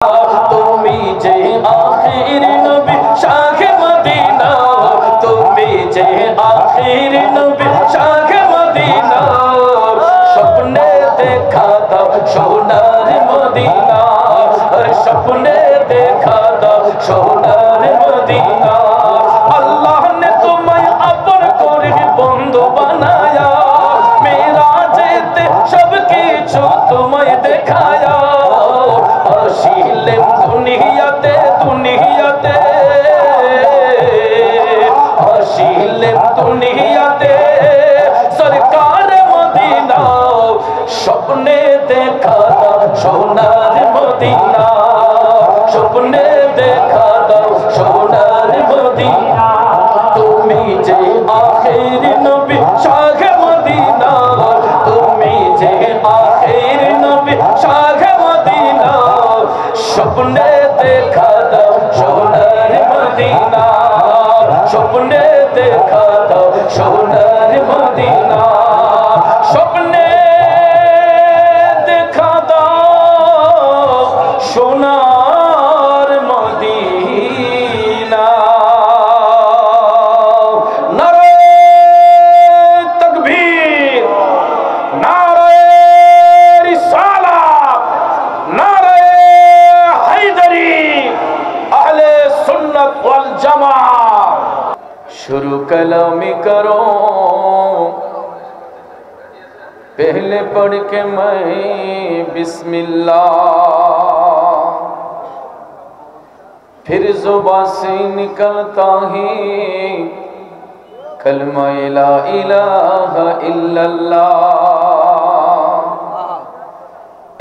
তুমি যে আখির নবী শাহে মদিনা, তুমি যে আখির নবী শাহে মদিনা, স্বপ্নে দেখা দাও সোনার মদিনা, স্বপ্নে দেখা দাও সোনার মদিনা। আল্লাহ ने तुम्हें अपन করে বন্ধু বানায়া, মেরাজেতে সব কিছু তোমায় দেখায়া। আসিলেন দুনিয়াতে দুনিয়াতে, আসিলেন দুনিয়াতে সরকার মদিনা, স্বপ্নে দেখা দাও সোনার মদিনা, স্বপ্নে দেখা দাও সোনার মদিনা। তুমি যে আখির নবী শাহে মদিনা, তুমি যে আখির নবী শাহে মদিনা, স্বপ্নে দেখা দাও সোনার মদিনা, স্বপ্নে দেখা দাও সোনার মদিনা, স্বপ্নে দেখা দাও সোনার মদিনা। নারে তাকবীর, নারে রিসালাত, নারে হায়দারি, আহলে সুন্নাত ওয়াল জামাত। शुरू कलामी करो पहले पढ़ के मैं बिस्मिल्लाह, फिर जुबान से निकलता ही कलमा ला इलाहा इल्लल्लाह।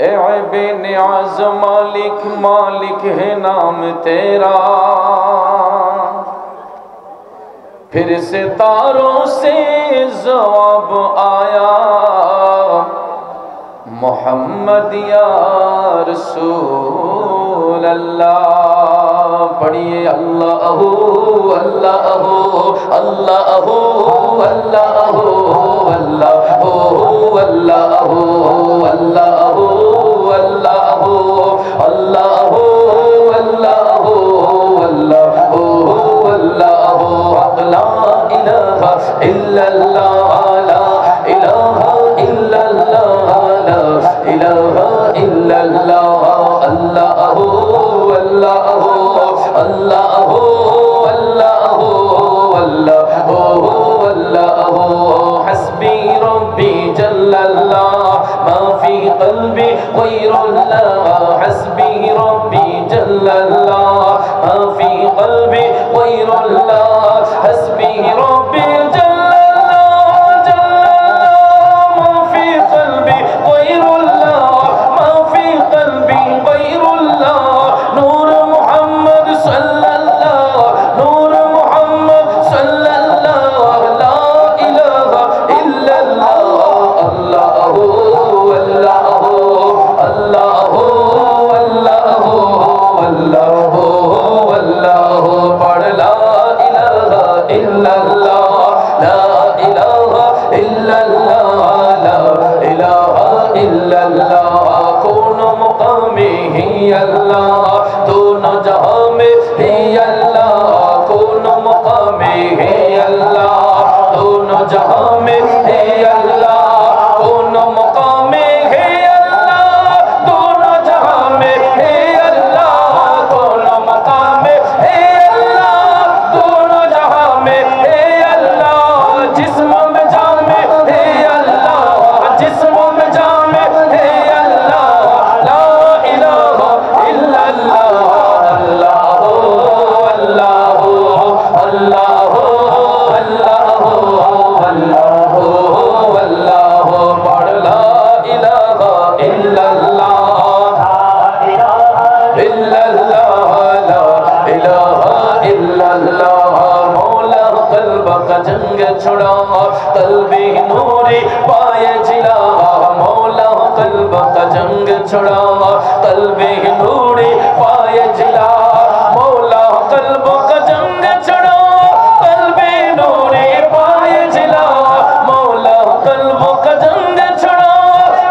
ऐबे नियाज़ मालिक मालिक है नाम तेरा, फिर से तारों से जवाब आया मोहम्मद या रसूल अल्लाह। पढ़िए अल्लाह अल्लाह अल्लाह अल्लाह अल्लाह अल्लाह अल्लाह अल्लाह अल्लाह अल्लाह अल्लाह ला इलाहा इल्लल्लाह, ला इलाहा इल्लल्लाह, ला इलाहा इल्लल्लाह। अल्लाह अल्लाह अल्लाह अल्लाह अल्लाह अल्लाह। हस्बी रब्बी जल्लल्लाह, मा फी क़ल्बी गैरुल्लाह। हस्बी रब्बी जल्लल्लाह, मा फी क़ल्बी गैरुल्लाह। हस्बी रब्बी जल्लल्लाह जल्लल्लाह, मा फी क़ल्बी गैरुल्लाह, मा फी क़ल्बी गैरुल्लाह। नूर मुहम्मद सल्लल्लाह, नूर मुहम्मद सल्लल्लाह, ला इलाहा इल्लल्लाह। अल्लाह अल्लाह अल्लाह अल्लाह अल्लाह अल्लाह। पढ़ ला इलाहा इल्लल्लाह, ला इलाहा इल्लल्लाह, ला इलाहा इल्लल्लाह। कौन मुकामी ही अल्लाह, दोनों जहां में ही अल्लाह। कौन मुकामी ही अल्लाह, दोनों जहां में ही अल्लाह। कौन मुकामी ही अल्लाह, दोनों जहां में ही अल्लाह। कौन मुकामी ही अल्लाह, दोनों जहां में ही अल्लाह। जिस्म में जामे ही अल्लाह, जिस्म में जामे ही अल्लाह। ला इलाहा इल्लल्लाह। अल्लाह अल्लाह अल्लाह अल्लाह अल्लाह अल्लाह। पढ़ ला इलाहा इल्लल्लाह, इल्लल्लाह, ला इलाहा इल्लल्लाह। मौला कल्ब का जंग छुड़ा, कल्बी नूरी पाए जिला। मौला कल्ब का जंग छुड़ा, कल्बी नूरी पाए जिला। मौला कल्ब का जंग छुड़ा, कल्बी नूरी पाए जिला। मौला कल्ब का जंग छुड़ा,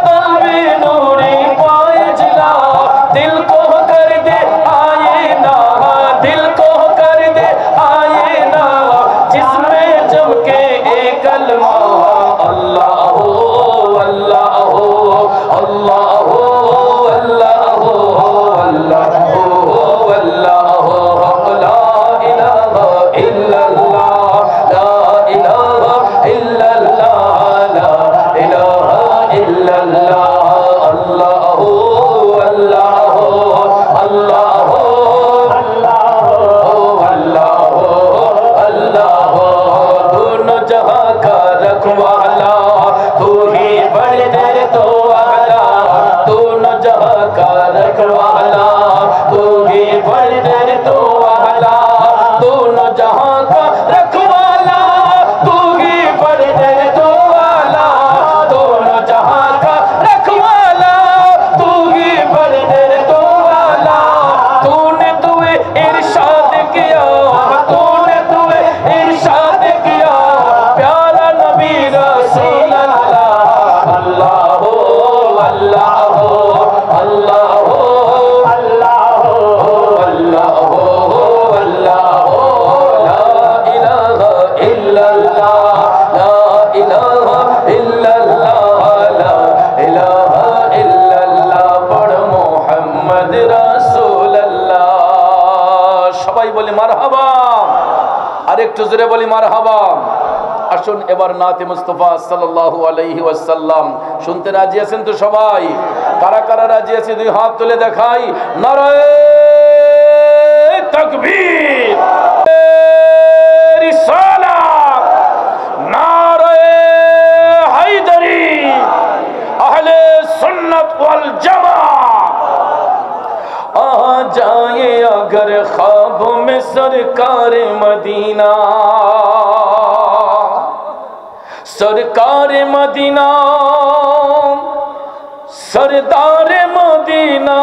कल्बी नूरी पाए जिला। दिल को कर সবাই বলি মারহাবা, আর একটু জোরে বলি মারহাবা। আসুন এবার নাতে মুস্তাফা সাল্লাল্লাহু আলাইহি ওয়াসাল্লাম শুনতে রাজি আছেন তো সবাই? কারা কারা রাজি আছে দুই হাত তুলে দেখাই। নারায়ে তাকবীর, রিসালাত, নারায়ে হায়দারি, আহলে সুন্নাত ওয়াল জামাত। आ जाए अगर ख्वाब में सरकार मदीना, सरकार मदीना, सरदार मदीना।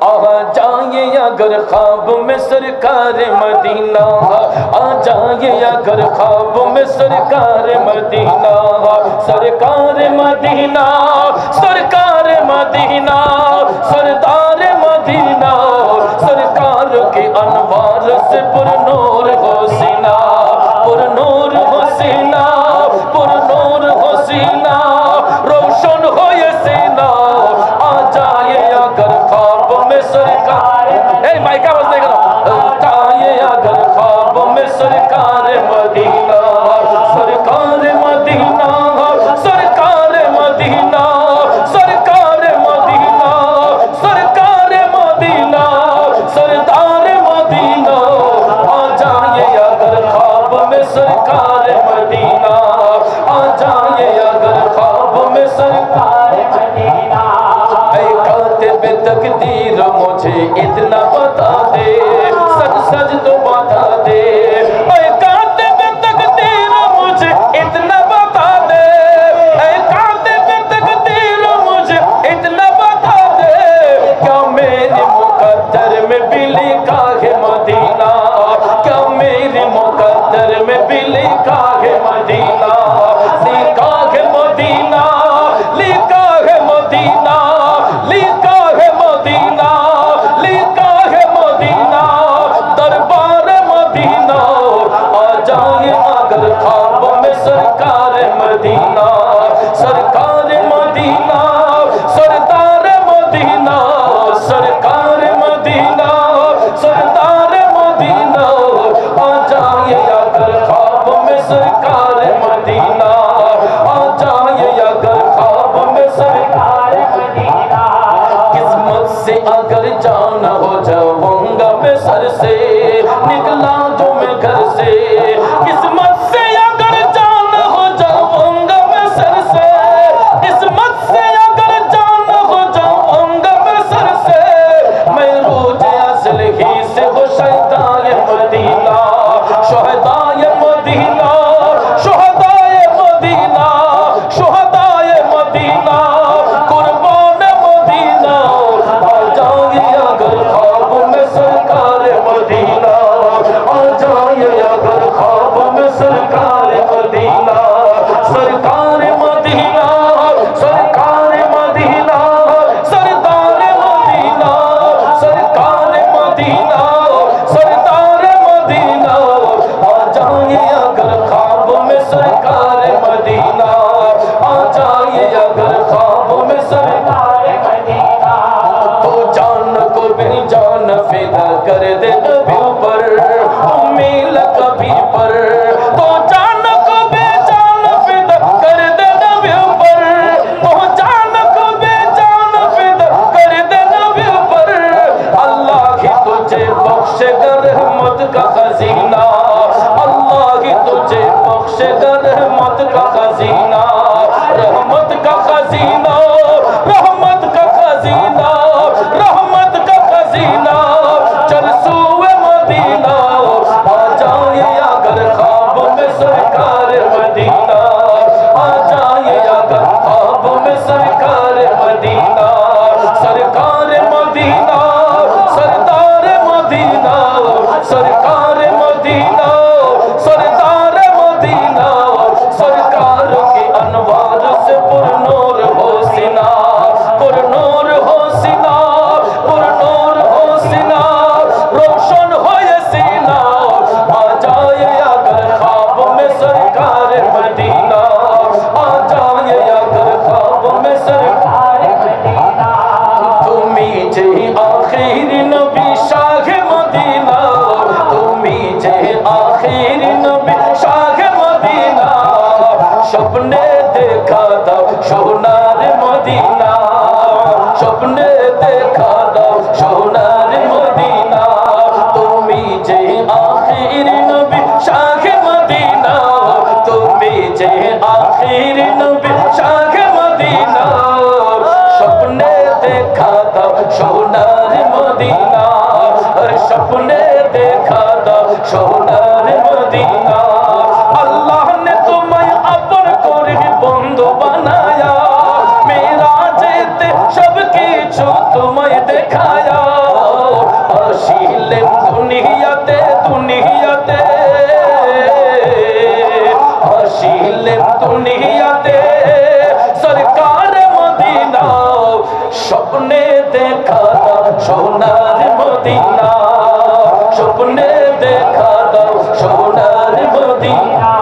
आ जाए अगर ख्वाब में सरकार मदीना, आ जाए अगर ख्वाब में सरकार मदीना, सरकार मदीना, सरकार मदीना, सरदार मदीना। सरकार के अनवार से पुरनूर हो सीना, पुरनूर हो सीना, पुरनूर हो सीना, रोशन हो ये सीना। आ जाए अगर ख्वाब में सरकार, ए माइका बजने करो, जाए अगर ख्वाब में सरकार मदीना, सरकार मदीना, सरकार मदीना, सरकार मदीना, सरकार मदीना, सरदार मदीना। आ जाए अगर ख्वाब में सरकार मदीना, आ जाए अगर ख्वाब में सरकार मदीना। ऐ कातिब तकदीर मुझे इतना बता दे, सच सच तो बता दे। ऐ कातिब तकदीर मुझे इतना बता दे, ऐ कातिब तकदीर मुझे इतना बता दे। क्या मेरे मुकद्दर में भी लिखा है मदीना, क्या मेरे मुकद्दर में भी लिखा है मदीना, लिखा है मदीना, लिखा है मदीना, लिखा है मदीना, लिखा है मदीना, दरबार मदीना। आ जाए अगर ख्वाब में सरकार मदीना, सरकार मदीना, सरदार मदीना, सरकार मदीना, सरदार मदीना। आ जाए अगर ख्वाब में सरकार मदीना, आ जाए अगर ख्वाब में सरकार मदीना। किस्मत से अगर जाना हो जाऊंगा मैं सर से, निकला जो मैं घर से। किस्मत से अगर जाना हो जाऊंगा मैं सर से, किस्मत से अगर जाना हो जाऊंगा मैं सर से। मैं रोज असल ही से हो शहदाए मदीना, शहदाए मदीना, शहदाए मदीना, शहदाए मदीना, कुर्बान मदीना। आ जाए अगर ख्वाब में सरकार मदीना, आ जाए अगर ख्वाब में सरकार मदीना, सरकार मदीना, सरकार मदीना, सरदार मदीना, सरकार मदीना, सरदार मदीना। आ जाए अगर ख्वाब में सरकार मदीना, आ जाए अगर ख्वाब में सरकार मदीना। तो जान को भी जान फिदा कर दे नबी पर, उम्मीद कभी पर। तो जान को भी जान फिदा कर दे नबी पर, तो जान को भी जान फिदा कर दे नबी पर। अल्लाह ही तुझे बख्शेगा रहमत का खजीना, अल्लाह ही तुझे बख्शेगा रहमत का खजीना, रहमत का खजीना, रहमत का खजीना, रहमत का खजीना। चल सूए मदीना, आ जाए अगर ख्वाब में सरकार मदीना, आ जाए अगर ख्वाब में सरकार मदीना, सरकार मदीना, सरदार मदीना, सरकार मदीना, सरदार मदीना। सरकार के अनवार से पुरनूर हो सीना, पुरनूर हो सीना, पुरनूर हो सीना, रोशन हो ये सीना। आ जाए अगर ख्वाब में सरकार मदीना, आ जाए अगर ख्वाब में सरकार मदीना। तुम ही आखिर नबी शाह স্বপ্নে দেখা দাও সোনার মদিনা। আল্লাহ নে তোমায় আপন করে বন্ধু বানায়া, মেরাজেতে সব কিছু তোমায় দেখায়া। আসিলেন দুনিয়াতে দুনিয়াতে, আসিলেন দুনিয়াতে সরকার মদিনা। স্বপ্নে দেখা দাও সোনার মদিনা, স্বপ্নে দেখা দাও সোনার মদিনা।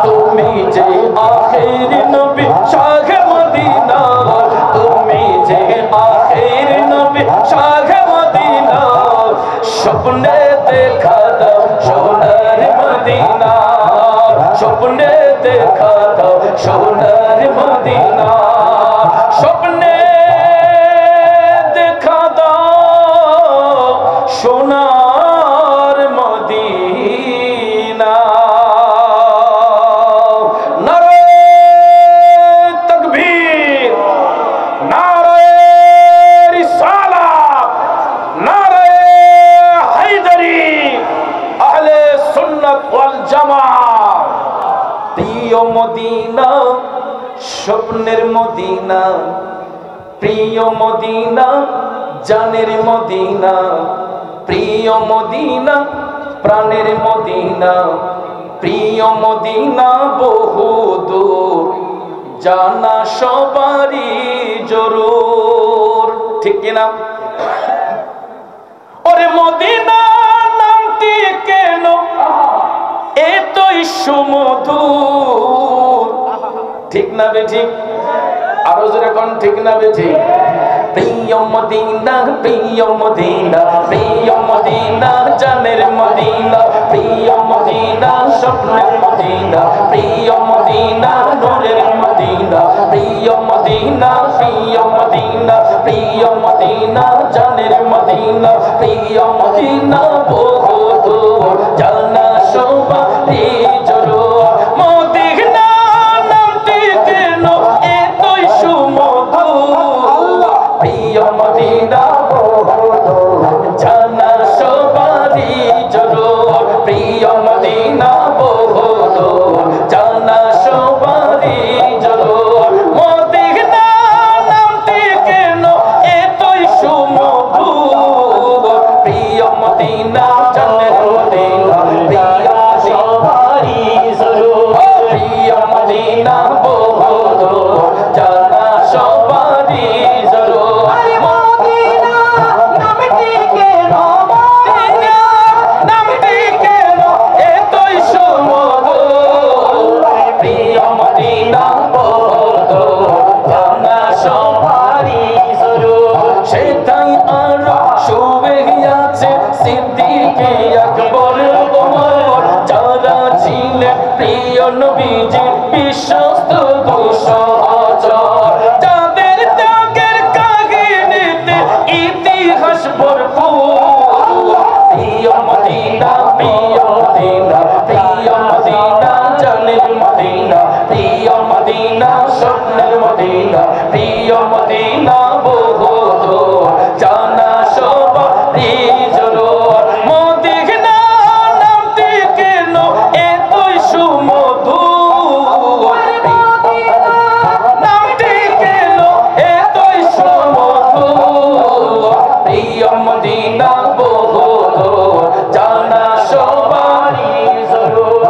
তুমি যে আখির নবী শাহ মদিনা, তুমি যে আখির নবী শাহ মদিনা। স্বপ্নে দেখা দাও সোনার মদিনা, স্বপ্নে দেখা দাও সোনার মদিনা। স্বপ্নে দেখা দাও সোনার মদিনা। নারে তাকবীর, নারে রিসালাত, নারে হায়দারি, আহলে সুন্নাত ওয়াল জামাত। প্রিয় মদিনা, স্বপ্নের মদিনা, প্রিয় মদিনা, জানের মদিনা, প্রিয় মদিনা, প্রাণের মদিনা, প্রিয় মদিনা বহুদূর, জানা সবারই জরুর। ঠিক কিনা? ওরে মদিনা নামটি কেন এতই সুমধুর? ঠিক না বেঠিক? আরো জোরে কোন ঠিক না বেঠিক? প্রিয় মদিনা, প্রিয় মদিনা, প্রিয় মদিনা, জানের মদিনা, প্রিয় মদিনা, স্বপ্নের মদিনা, প্রিয় মদিনা, নূরের মদিনা, প্রিয় মদিনা, প্রিয় মদিনা, প্রিয় মদিনা, জানের মদিনা, প্রিয় মদিনা বহুদূর, জানা সবারই জরুর। মদিনা নামটি কেন এতই সুমধুর? প্রিয় মদিনা জানা সবারই জরুর, প্রিয় মদিনা বহুদূর, জানা সবারই জরুর। মদিনা নামটি কেন এতই সুমধুর? প্রিয় মদিনা, জানের মদিনা, প্রিয় সবারই জরুর, প্রিয় মদিনা বহুদূর, জানা সবারই জরুর। মদিনা নামটি কেন, মদিনা নামটি কেন এতই সুমধুর? প্রিয় মদিনা বহুদূর, জানা সবারই জরুর। সেটাই আরো শুয়ে আছে সিদ্দিকে আকবর ওমর, যারা ছিলেন প্রিয় নবীজির বিশ্বস্ত দুঃসহচর, যাদের ত্যাগের কাহিনীতে ইতিহাস ভরপুর। প্রিয় মদিনা, প্রিয় মদিনা, প্রিয় মদিনা, জানের মদিনা, প্রিয় মদিনা, স্বপ্নের মদিনা, প্রিয় মদিনা বহুদূর, জানা সবারই জরুর। মদিনা নামটি কেন এতই সুমধুর? নামটি কেন এতই সুমধুর? প্রিয় মদিনা বহুদূর, জানা সবারই জরুর।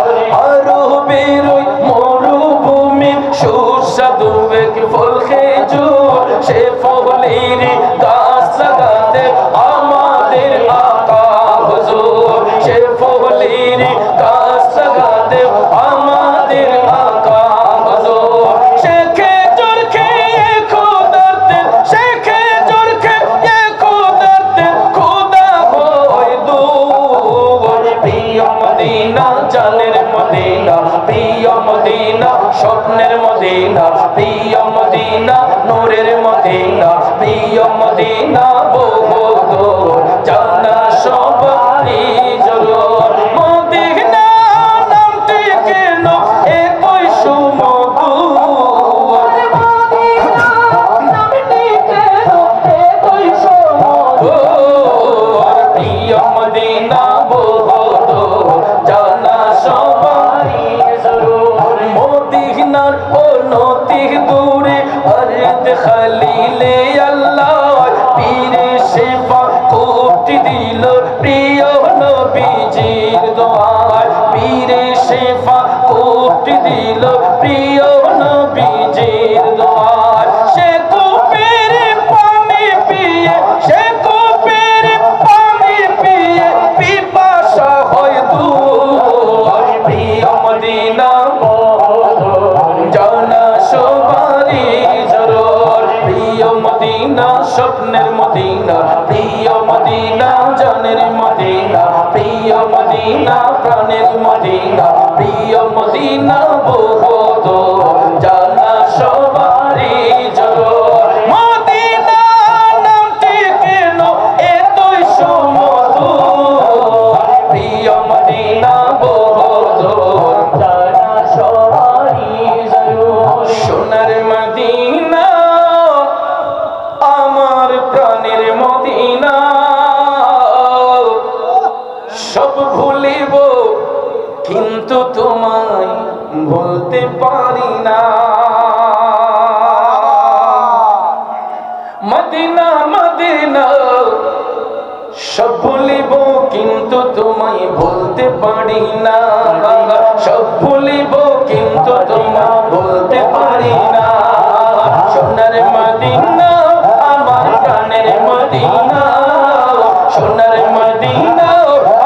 আরো বেরোই মরুভূমি সুস্বাদু এক ফল খেজুর, সে ফলের গাছ লাগাতে আমাদের আকা হুজুর, সে ফলের গাছ লাগাতে আমাদের আকা হুজুর। সে খেজুর খেয়ে খোদাতে, সে খেজুর খেয়ে খোদাতে খোদা হয় দূর। প্রিয় মদিনা, জানের মদিনা, প্রিয় মদিনা, স্বপ্নের মদিনা, প্রিয় মদিনা, নূরের মদিনা, প্রিয় মদিনা বহুদূর, জানা সবারই জরুর। মদিনা নামটি কেন এতই সুমধুর? নামটি কেন এতই সুমধুর? প্রিয় दूरे अर्द खलीले अल्लाह पीरे शेफा कोट दिल प्रिय नबीजीर दुआर पीरे शेफा कोट दिल प्रिय नबीजीर दुआर से को पेरे पानी पिए से को पेरे पानी पिए पिपासा होय दूर प्रिय मदीना जाना सवारी जरूर प्रिय मदीना स्वप्नेर मदीना प्रिय मदीना जानेर मदीना प्रिय मदीना प्राणेर मदीना प्रिय मदीना बहुत जाना सवारी जरूर मदीना नामटी केन एतই সুমধুর প্রিয় মদীনা বহুত জানা সবারই জরুর সোনার মদীনা আমার প্রাণের মদীনা সব ভুলিব কিন্তু তোমায় ভুলতে পারি না মদিনা মদিনা সব ভুলিব কিন্তু তোমায় ভুলতে পারি না সব ভুলিব কিন্তু তোমায় ভুলতে পারি না সোনার মদিনা আমার প্রাণের মদিনা সোনার মদিনা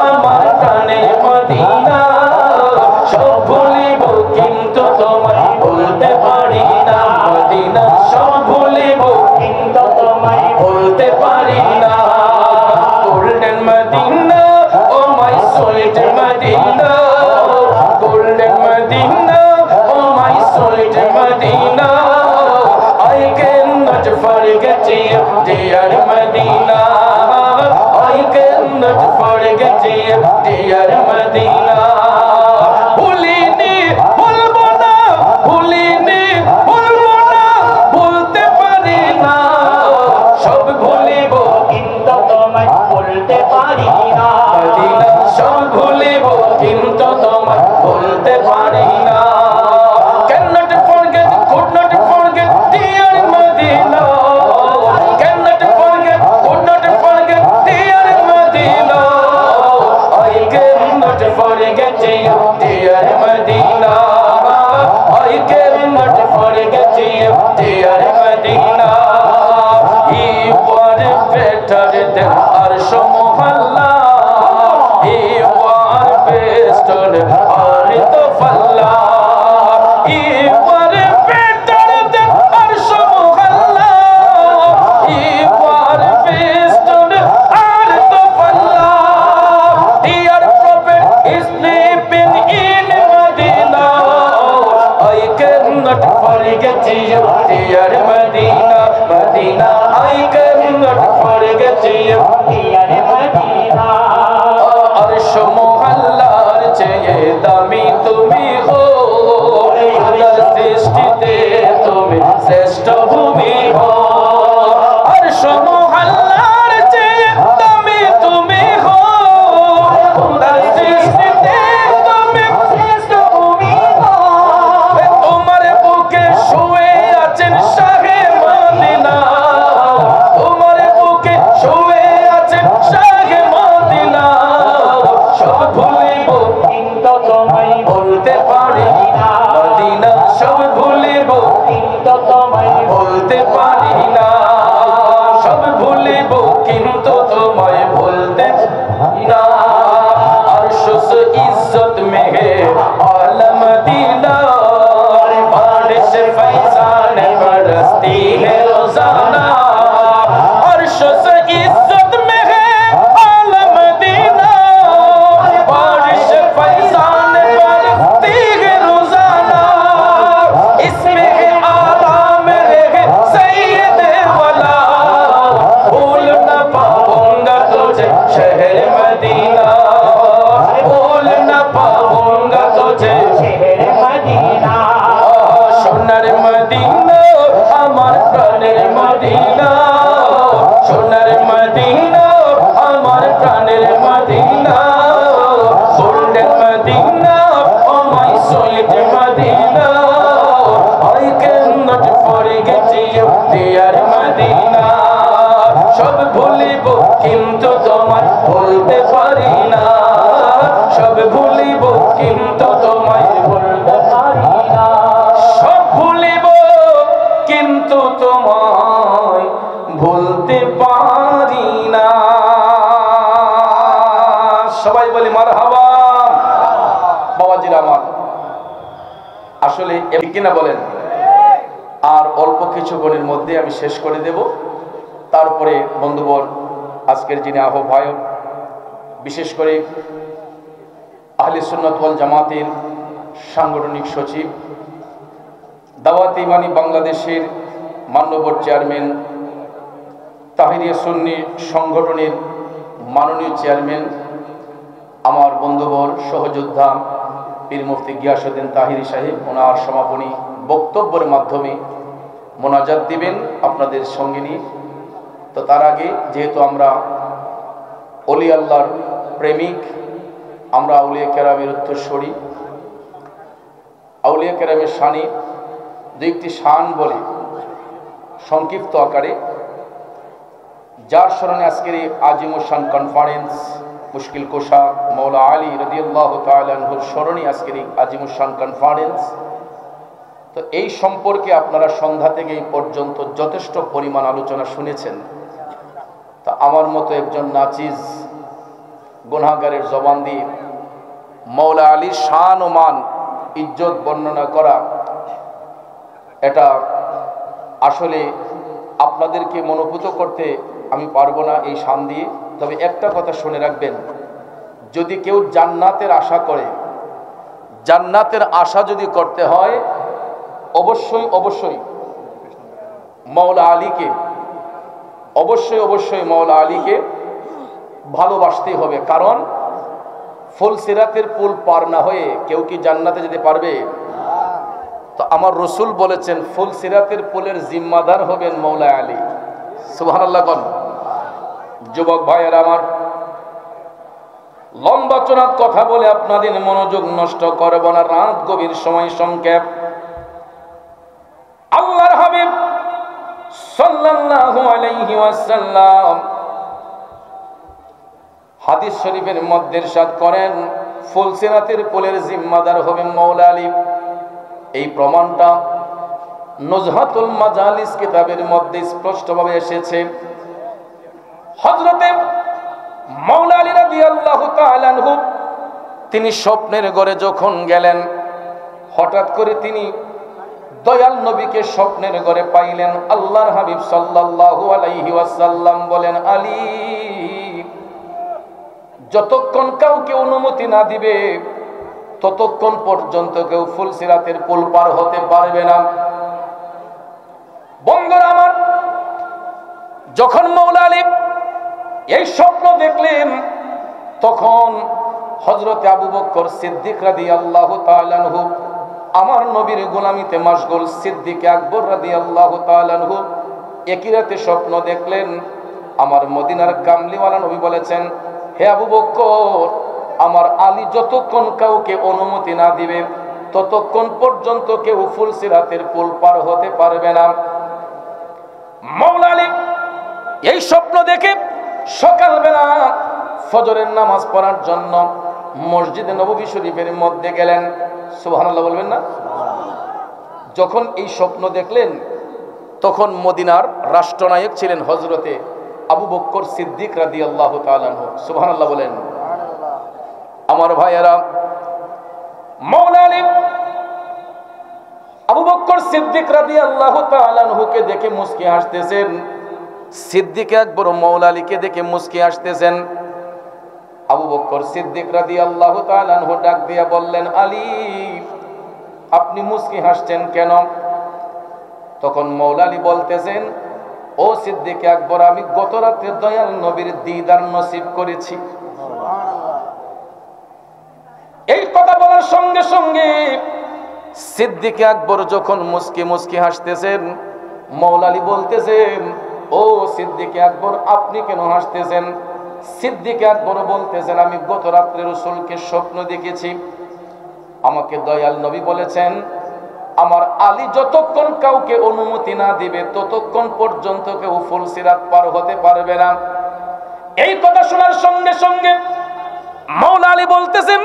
আমার প্রাণের মদিনা সব ভুলিব কিন্তু তোমায় ভুলতে পারি না মদিনা সব ভুলিব কিন্তু তোমায় ভুলতে পারি না golden Medina oh my sweet Medina golden Medina oh my sweet Medina I cannot forget you dear Medina I cannot forget you dear Medina ভুলিনি ভুলবো না ভুলিনি ভুলবো না ভুলতে পারি না সব ভুলিব কিন্তু তোমায় ভুলতে পারি না মদিনা সব ভুলিব কিন্তু তোমায় ভুলতে পারি না cannot forget could not forget dear Medina cannot forget could not forget dear Medina I cannot forget you dear Medina I cannot forget you dear Medina you are better than Arsh Mohalla you are best on earth of Allah you are better than Arsh Mohalla you are best on earth of Allah dear prophet is sleeping in Medina I cannot forget you dear Medina Medina I cannot forget you dear Medina अर्श मोहल्लार चेये दामी तुमी हो खुदार सृष्टिते तुमी श्रेष्ठ भूमि हो अर्श मोहल्लार चेये दामी तुमी हो खुदार सृष्टिते तुमी श्रेष्ठ भूमि हो তোমার বুকে শুয়ে আছেন শাহে মদিনা তোমার বুকে শুয়ে আছেন শাহে মদিনা সব ভুলিব কিন্তু তোমায় বলতে পারি না মদিনা সব ভুলিব কিন্তু তোমায় বলতে পারি না সব ভুলিব কিন্তু তোমায় বলতে পারি না अर्श से इज्जत में है आलम मदीना बारिश फैजान बरसती है रोजाना अर्श से इज्जत में है आलम मदीना बारिश फैजान बरसती है रोजाना इसमें है आराम है सैयद वाला भूल न पाऊंगा तुझे शहर मदीना भूल न पाऊंगा तुझे शहर मदीना সোনার মদিনা আমার প্রাণের মদিনা সোনার মদিনা আমার প্রাণের Medina golden Medina oh my sweet Medina I cannot কিন্তু তোমায় ভুলতে পারি না, সব ভুলিব কিন্তু তোমায় ভুলতে পারি না, সব ভুলিব কিন্তু তোমায় ভুলতে পারি না। সবাই বলি মারহাবা। বাবাজিরা আমার, আসলে কিনা বলেন? আর অল্প কিছুক্ষণের মধ্যে আমি শেষ করে দেব। তারপরে বন্ধুবর, আজকের যিনি আহ্বায়ক, বিশেষ করে আহলে সুন্নাত ওয়াল জামাতের সাংগঠনিক সচিব, দাওয়াত ইমানি বাংলাদেশের মান্যবর চেয়ারম্যান, তাহিরিয়া সুন্নি সংগঠনের মাননীয় চেয়ারম্যান, আমার বন্ধুবর সহযোদ্ধা পীর মুফতি গিয়াসউদ্দিন তাহিরি সাহেব, ওনার সমাপনী বক্তব্যের মাধ্যমে মোনাজাত দিবেন আপনাদের সঙ্গে নিয়ে। তো তার আগে, যেহেতু আমরা অলি আল্লাহর প্রেমিক, আমরা আউলিয়া কেরামের উত্তরসূরি, আউলিয়া কেরামের শানে দু একটি শান বলে সংক্ষিপ্ত আকারে, যার স্মরণে আজকের এই আজিমুস শান কনফারেন্স, মুশকিল কোশা মৌলা আলী রাদিয়াল্লাহু তাআলা আনহুর স্মরণে আজকের এই আজিমুস শান কনফারেন্স। তো এই সম্পর্কে আপনারা সন্ধ্যা থেকে এই পর্যন্ত যথেষ্ট পরিমাণ আলোচনা শুনেছেন। তা আমার মতো একজন নাচিজ গুনাহগারের জবান দিয়ে মৌলা আলীর শান ও মান ইজ্জত বর্ণনা করা, এটা আসলে আপনাদেরকে মনোভূত করতে আমি পারবো না এই শান দিয়ে। তবে একটা কথা শুনে রাখবেন, যদি কেউ জান্নাতের আশা করে, জান্নাতের আশা যদি করতে হয়, অবশ্যই অবশ্যই মৌলা আলীকে, অবশ্যই অবশ্যই মৌলা আলীকে ভালোবাসতেই হবে। কারণ ফুলসিরাতের পুল পার না হয়ে কেউ কি জান্নাতে যেতে পারবে? তো আমার রসুল বলেছেন, ফুলসিরাতের পুলের জিম্মাদার হবেন মৌলা আলী। সুবহানাল্লাহ। কোন যুবক ভাইয়েরা আমার, লম্বা চড়াত কথা বলে আপনাদের মনোযোগ নষ্ট করব না, রাত গভীর, সময় সংক্ষেপ। আল্লাহর হাবিব সাল্লাল্লাহু আলাইহি ওয়াসাল্লাম হাদিস শরীফের মধ্যে ইরশাদ করেন, ফুলসিরাতের পুলের জিম্মাদার হবে মৌলা আলী। এই প্রমাণটা নুজহাতুল মাজালিস কিতাবের মধ্যে স্পষ্টভাবে এসেছে। হযরতে মৌলা আলী রাদিয়াল্লাহু তাআলা আনহু তিনি স্বপ্নের ঘরে যখন গেলেন, হঠাৎ করে তিনি দয়াল নবীকে স্বপ্নের ঘরে পাইলেন। আল্লাহর হাবিব সাল্লাল্লাহু আলাইহি ওয়াসাল্লাম বলেন, আলী, যতক্ষণ কাউকে অনুমতি না দিবে ততক্ষণ পর্যন্ত কেউ ফুলসিরাতের পুল পার হতে পারবে না। বন্ধুরা আমার, যখন মৌলা আলী এই স্বপ্ন দেখলেন, তখন হযরতে আবু বকর সিদ্দিক রাদিয়াল্লাহু তাআলা আনহু আমার নবীর গোলামিতে মাশগুল, সিদ্দিক আকবর রাদিয়াল্লাহু তাআলা আনহু একই রাতে স্বপ্ন দেখলেন। আমার মদিনার কামলিওয়ালা নবী বলেছেন, হে আবু বকর, আমার আলী যতক্ষণ কাউকে অনুমতি না দিবে ততক্ষণ পর্যন্ত কেউ ফুলসিরাতের পুল পার হতে পারবে না। মৌলা আলী এই স্বপ্ন দেখে সকালবেলা ফজরের নামাজ পড়ার জন্য মসজিদে নববী শরীফের মধ্যে গেলেন। সুবহানাল্লাহ বলবেন না? যখন এই স্বপ্ন দেখলেন, তখন মদিনার রাষ্ট্রনায়ক ছিলেন হযরতে আবু বকর সিদ্দিক রাদিয়াল্লাহু তাআলা আনহু। সুবহানাল্লাহ বলেন। আমার ভাইয়েরা, মৌলা আলী আবু বকর সিদ্দিক রাদিয়াল্লাহু তাআলা আনহুকে দেখে মুস্কি হাসতেছেন। সিদ্দিক আকবর মৌলা আলীকে দেখে মুস্কি হাসতেছেন। আবু বকর সিদ্দিক রাদিয়াল্লাহু তাআলা আনহু ডাক দিয়া বললেন, আলী, আপনি মুস্কি হাসছেন কেন? তখন মৌলা আলী বলতেছেন, ও সিদ্দিক আকবর, আমি গত রাতে দয়াল নবীর দিদার নসিব করেছি। এই কথা বলার সঙ্গে সঙ্গে সিদ্দিক আকবর যখন মুস্কি মুস্কি হাসতেছেন, মৌলা আলী বলতেছেন, ও সিদ্দিক আকবর, আপনি কেন হাসতেছেন? সিদ্দিক আকবর বলতেছেন, আমি গত রাত্রে রাসূলকে স্বপ্ন দেখেছি। আমাকে দয়াল নবী বলেছেন, আমার আলী যতক্ষণ কাউকে অনুমতি না দিবে ততক্ষণ পর্যন্ত কেউ ফুলসিরাত পার হতে পারবে না। এই কথা শোনার সঙ্গে সঙ্গে মাওলা আলী বলতেছেন,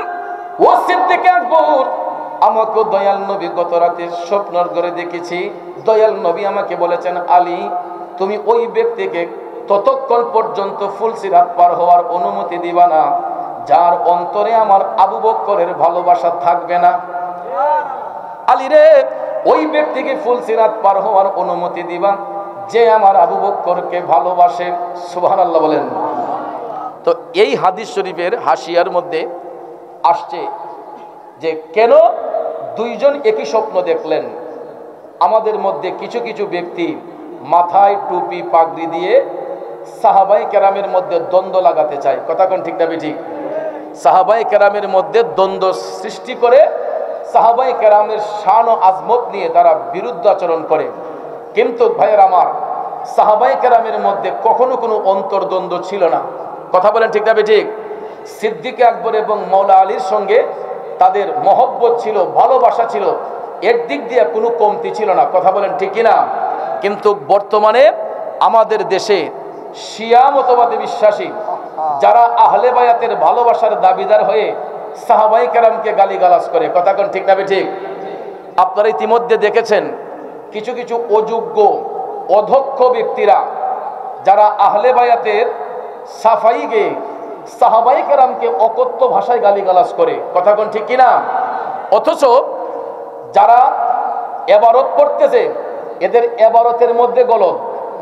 ও সিদ্দিক আকবর, আমাকে দয়াল নবী গত রাতে স্বপ্নের ঘরে দেখেছি। দয়াল নবী আমাকে বলেছেন, আলী তুমি ওই ব্যক্তিকে ততক্ষণ পর্যন্ত ফুলসিরাত পার হওয়ার অনুমতি দিবা না যার অন্তরে আমার আবু বকরের ভালোবাসা থাকবে না। আলী রে, ওই ব্যক্তিকে ফুলসিরাত পার হওয়ার অনুমতি দিবা যে আমার আবু বকরকে ভালোবাসে। সুবহানাল্লাহ বলেন। তো এই হাদিস শরীফের হাসিয়ার মধ্যে আসছে যে কেন দুইজন একই স্বপ্ন দেখলেন। আমাদের মধ্যে কিছু কিছু ব্যক্তি মাথায় টুপি পাগড়ি দিয়ে সাহাবায়ে কেরামের মধ্যে দ্বন্দ্ব লাগাতে চায়। কথা কোন ঠিক না ঠিক? সাহাবায়ে কেরামের মধ্যে দ্বন্দ্ব সৃষ্টি করে সাহাবায়ে কেরামের শান ও আজমত নিয়ে তারা বিরুদ্ধাচরণ করে। কিন্তু ভাইয়ের আমার, সাহাবায়ে কেরামের মধ্যে কখনো কোনো অন্তর্দ্বন্দ্ব ছিল না। কথা বলেন ঠিক না ঠিক? সিদ্দিক আকবর এবং মাওলা আলীর সঙ্গে তাদের মহব্বত ছিল, ভালোবাসা ছিল, এর দিক দিয়ে কোনো কমতি ছিল না। কথা বলেন ঠিক কিনা? কিন্তু বর্তমানে আমাদের দেশে শিয়া মতবাদে বিশ্বাসী যারা আহলে বায়াতের ভালোবাসার দাবিদার হয়ে সাহাবায়ে কেরামকে গালিগালাজ করে। কথা কোন ঠিক না ঠিক? আপনারা ইতিমধ্যে দেখেছেন কিছু কিছু অযোগ্য অধক্ষ ব্যক্তিরা যারা আহলে বায়াতের সাফাই গেয়ে সাহাবায়ে কেরামকে অকথ্য ভাষায় গালিগালাজ করে। কথা কোন ঠিক কিনা? অথচ যারা এবারত করতেছে এদের এবারতের মধ্যে গলদ।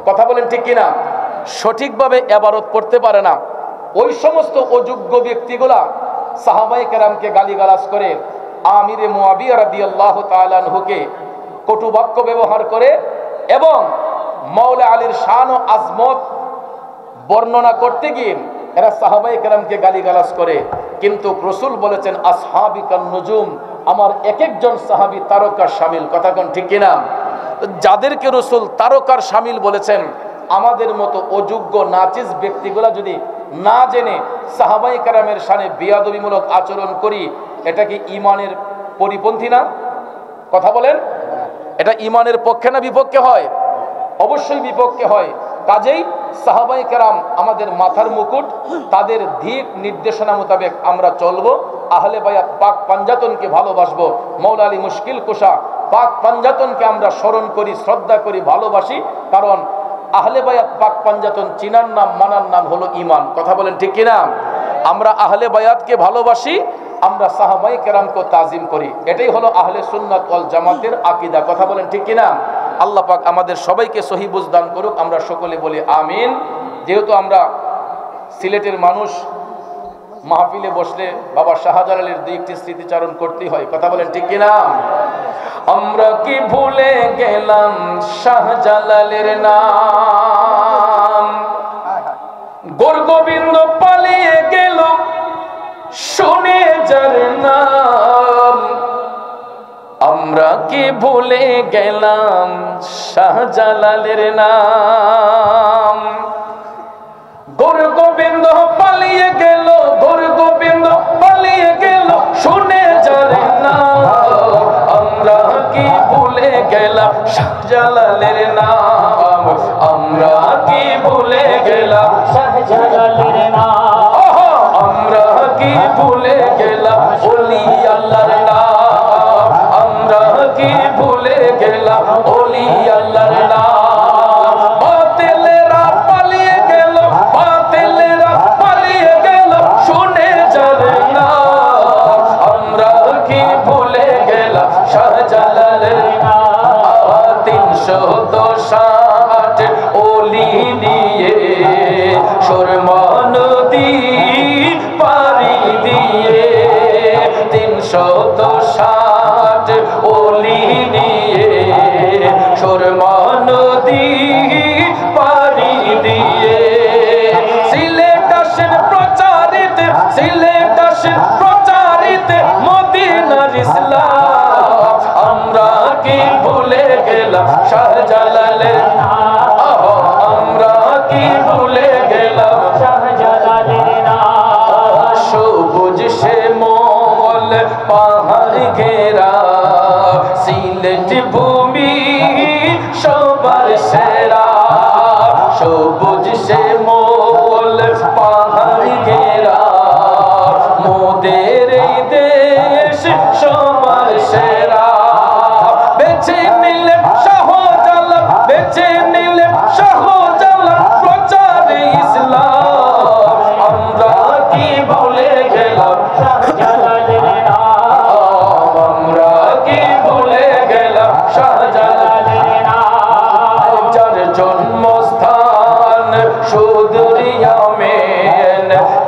কথা বলেন ঠিক কিনা? সঠিকভাবে এবারত করতে পারে না। ওই সমস্ত অযোগ্য ব্যক্তিগুলা সাহাবায়ে কেরামকে গালিগালাজ করে, আমিরে মুয়াবিয়া রাদিয়াল্লাহু তাআলা আনহুকে কটুবাক্য ব্যবহার করে এবং মাওলা আলীর শান ও আজমত বর্ণনা করতে গিয়ে এরা সাহাবায়ে কেরামকে গালিগালাজ করে। কিন্তু রাসূল বলেছেন, আসহাবি কান নুজুম, আমার এক একজন সাহাবী তারকার শামিল। কথা কোন ঠিক কিনা? যাদেরকে রাসূল তারকার শামিল বলেছেন, আমাদের মতো অযোগ্য নাচিজ ব্যক্তিগুলা যদি না জেনে সাহাবায়ে কেরামের শানে বেয়াদবিমূলক আচরণ করি, এটা কি ঈমানের পরিপন্থী না? কথা বলেন, এটা ঈমানের পক্ষে না বিপক্ষে হয়? অবশ্যই বিপক্ষে হয়। কাজেই সাহাবায়ে কেরাম আমাদের মাথার মুকুট, তাদের দিক নির্দেশনা মোতাবেক আমরা চলবো। আহলে বায়াত পাক পাঞ্জাতনকে ভালোবাসবো। মাওলা আলী মুশকিল কুশা পাক পাঞ্জাতনকে আমরা স্মরণ করি, শ্রদ্ধা করি, ভালোবাসি। কারণ আহলে বায়াত পাক পাঞ্জাতন চিনার নাম, মানার নাম হলো ঈমান। কথা বলেন ঠিক কিনা? আমরা আহলে বায়াতকে ভালোবাসি, আমরা সাহাবায়ে কেরামকে তাজিম করি। এটাই হলো আহলে সুন্নাত ওয়াল জামাতের আকীদা। কথা বলেন ঠিক কিনা? আল্লাহ পাক আমাদের সবাইকে সহি বুঝ দান করুক। আমরা সকলে বলি আমিন। যেহেতু আমরা সিলেটের মানুষ, মাহফিলে বসলে বাবা শাহজালালের দুই একটি স্মৃতিচারণ করতেই হয়। কথা বলেন ঠিক কিনা? আমরা কি ভুলে গেলাম শাহজালালের নাম? গোর গোবিন্দ পালিয়ে গেল শুনে যার নাম। আমরা কি ভুলে গেলাম শাহজালালের নাম? গোর গোবিন্দ পালিয়ে গেল, গোর গোবিন্দ পালিয়ে গেল শুনে যার নাম। আমরা কি ভুলে গেলাম শাহজালালের নাম? আমরা কি ভুলে গেলাম শাহজালালের নাম? আমরা কি ভুলে গেলাম ওলি আল্লাহর নাম? আমরা কি ভুলে গেলাম ওলি আল্লাহর নাম? বাতিলেরা পালিয়ে গেল, বাতিলেরা পালিয়ে গেল শুনে যার নাম। আমরা কি ভুলে গেলাম শাহজালালের নাম? 360 ওলি নিয়ে সুরমা নদী পাড়ি দিয়ে, 360 ওলি নিয়ে সুরমা নদী পাড়ি দিয়ে। সিলেট আসেন প্রচারিত, সিলেট আসেন প্রচারিত মদিনার ইসলাম। আমরা কি ভুলে গেলাম শাহজালালের নাম? আমরা কি ভুলে গেলাম শাহজালালের নাম? সবুজ শ্যামল পাহাড় ঘেরা সিলেট ভূমি সবার সেরা। সবুজ শ্যামল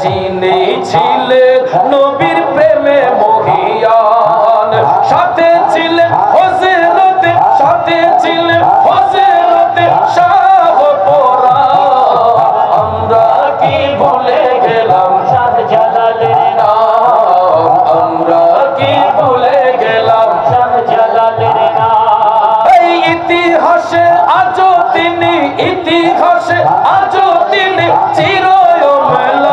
যিনি ছিলেন নবীর প্রেমে মহিয়ান, সাথে ছিলেন হযরতে, সাথে ছিলেন হযরতে শাহ পরাণ। আমরা কি ভুলে গেলাম শাহজালালের নাম, আমরা কি ভুলে গেলাম শাহজালালের নাম। এই ইতিহাসে আজও তিনি, ইতিহাসে আজও তিনি চিরঅমলান।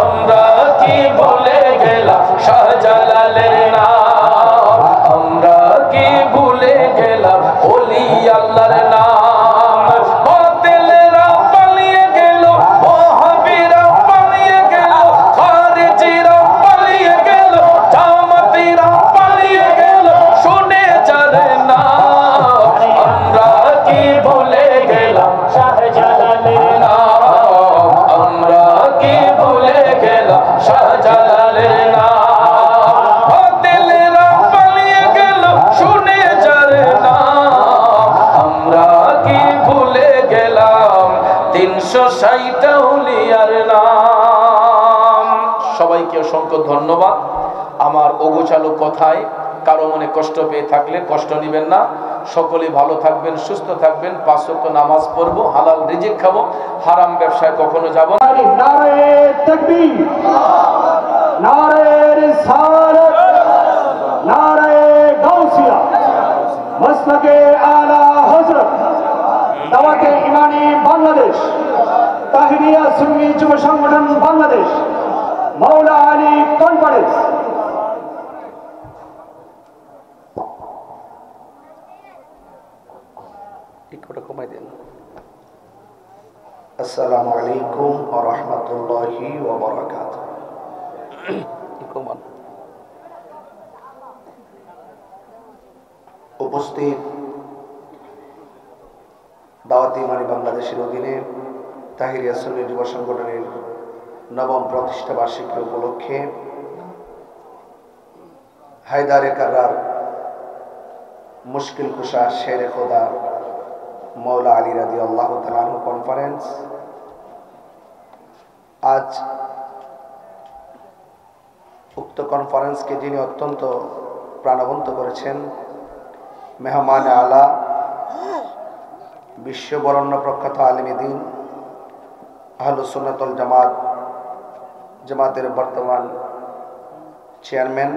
আমরা কি ভুলে গেলাম শাহজালালের নাম, আমরা কি ভুলে গেলাম ওলি আল্লাহর নাম। বাতিলেরা পালিয়ে গেল, ওহাবীরা পালিয়ে গেল, খারিজিরা পালিয়ে গেল, জামাতিরা পালিয়ে গেল, শুনে যার নাম। আমরা কি ভুলে গেলাম শাহজালালের নাম, আমরা কি ভুলে গেলাম শাহজালালের নাম। বাতিলেরা পালিয়ে গেল, শুনে যার নাম। আমরা কি ভুলে গেলাম 360 আউলিয়ার নাম। সবাইকে অসংখ্য ধন্যবাদ। আমার অগোছালো কথায় কারো মনে কষ্ট পেয়ে থাকলে কষ্ট নেবেন না। সকলেই ভালো থাকবেন, সুস্থ থাকবেন, 5 ওয়াক্ত নামাজ পড়বো, হালাল রিজিক খাবো, হারাম ব্যবসায় কখনো যাব না। নারে তাকবীর, নারে রিসালাত, নারে গাউসিয়া, মাসলাকে আলা হযরত, দাওয়াতে ইমানি বাংলাদেশ, তাহরিয়া সুন্নি যুব সংগঠন বাংলাদেশ, মাওলা আলী কনফারেন্স। আসসালামু আলাইকুম ওয়া রাহমাতুল্লাহি ওয়া বারাকাতুহু। উপস্থিত দাওয়াতে ইমানি বাংলাদেশের অধীনে তাহিরিয়া সুন্নি যুব সংগঠনের নবম প্রতিষ্ঠা বার্ষিকী উপলক্ষে হায়দারে কাররার মুশকিল কুশা শেরে খোদা মৌলা আলী রাদিয়াল্লাহু তাআলা আনহু কনফারেন্স। আজ উক্ত কনফারেন্সকে যিনি অত্যন্ত প্রাণবন্ত করেছেন, মেহমান আলা, বিশ্ববরণ্য প্রখ্যাত আলিমে দ্বীন, আহলুস সুন্নাত ওয়াল জামাতের বর্তমান চেয়ারম্যান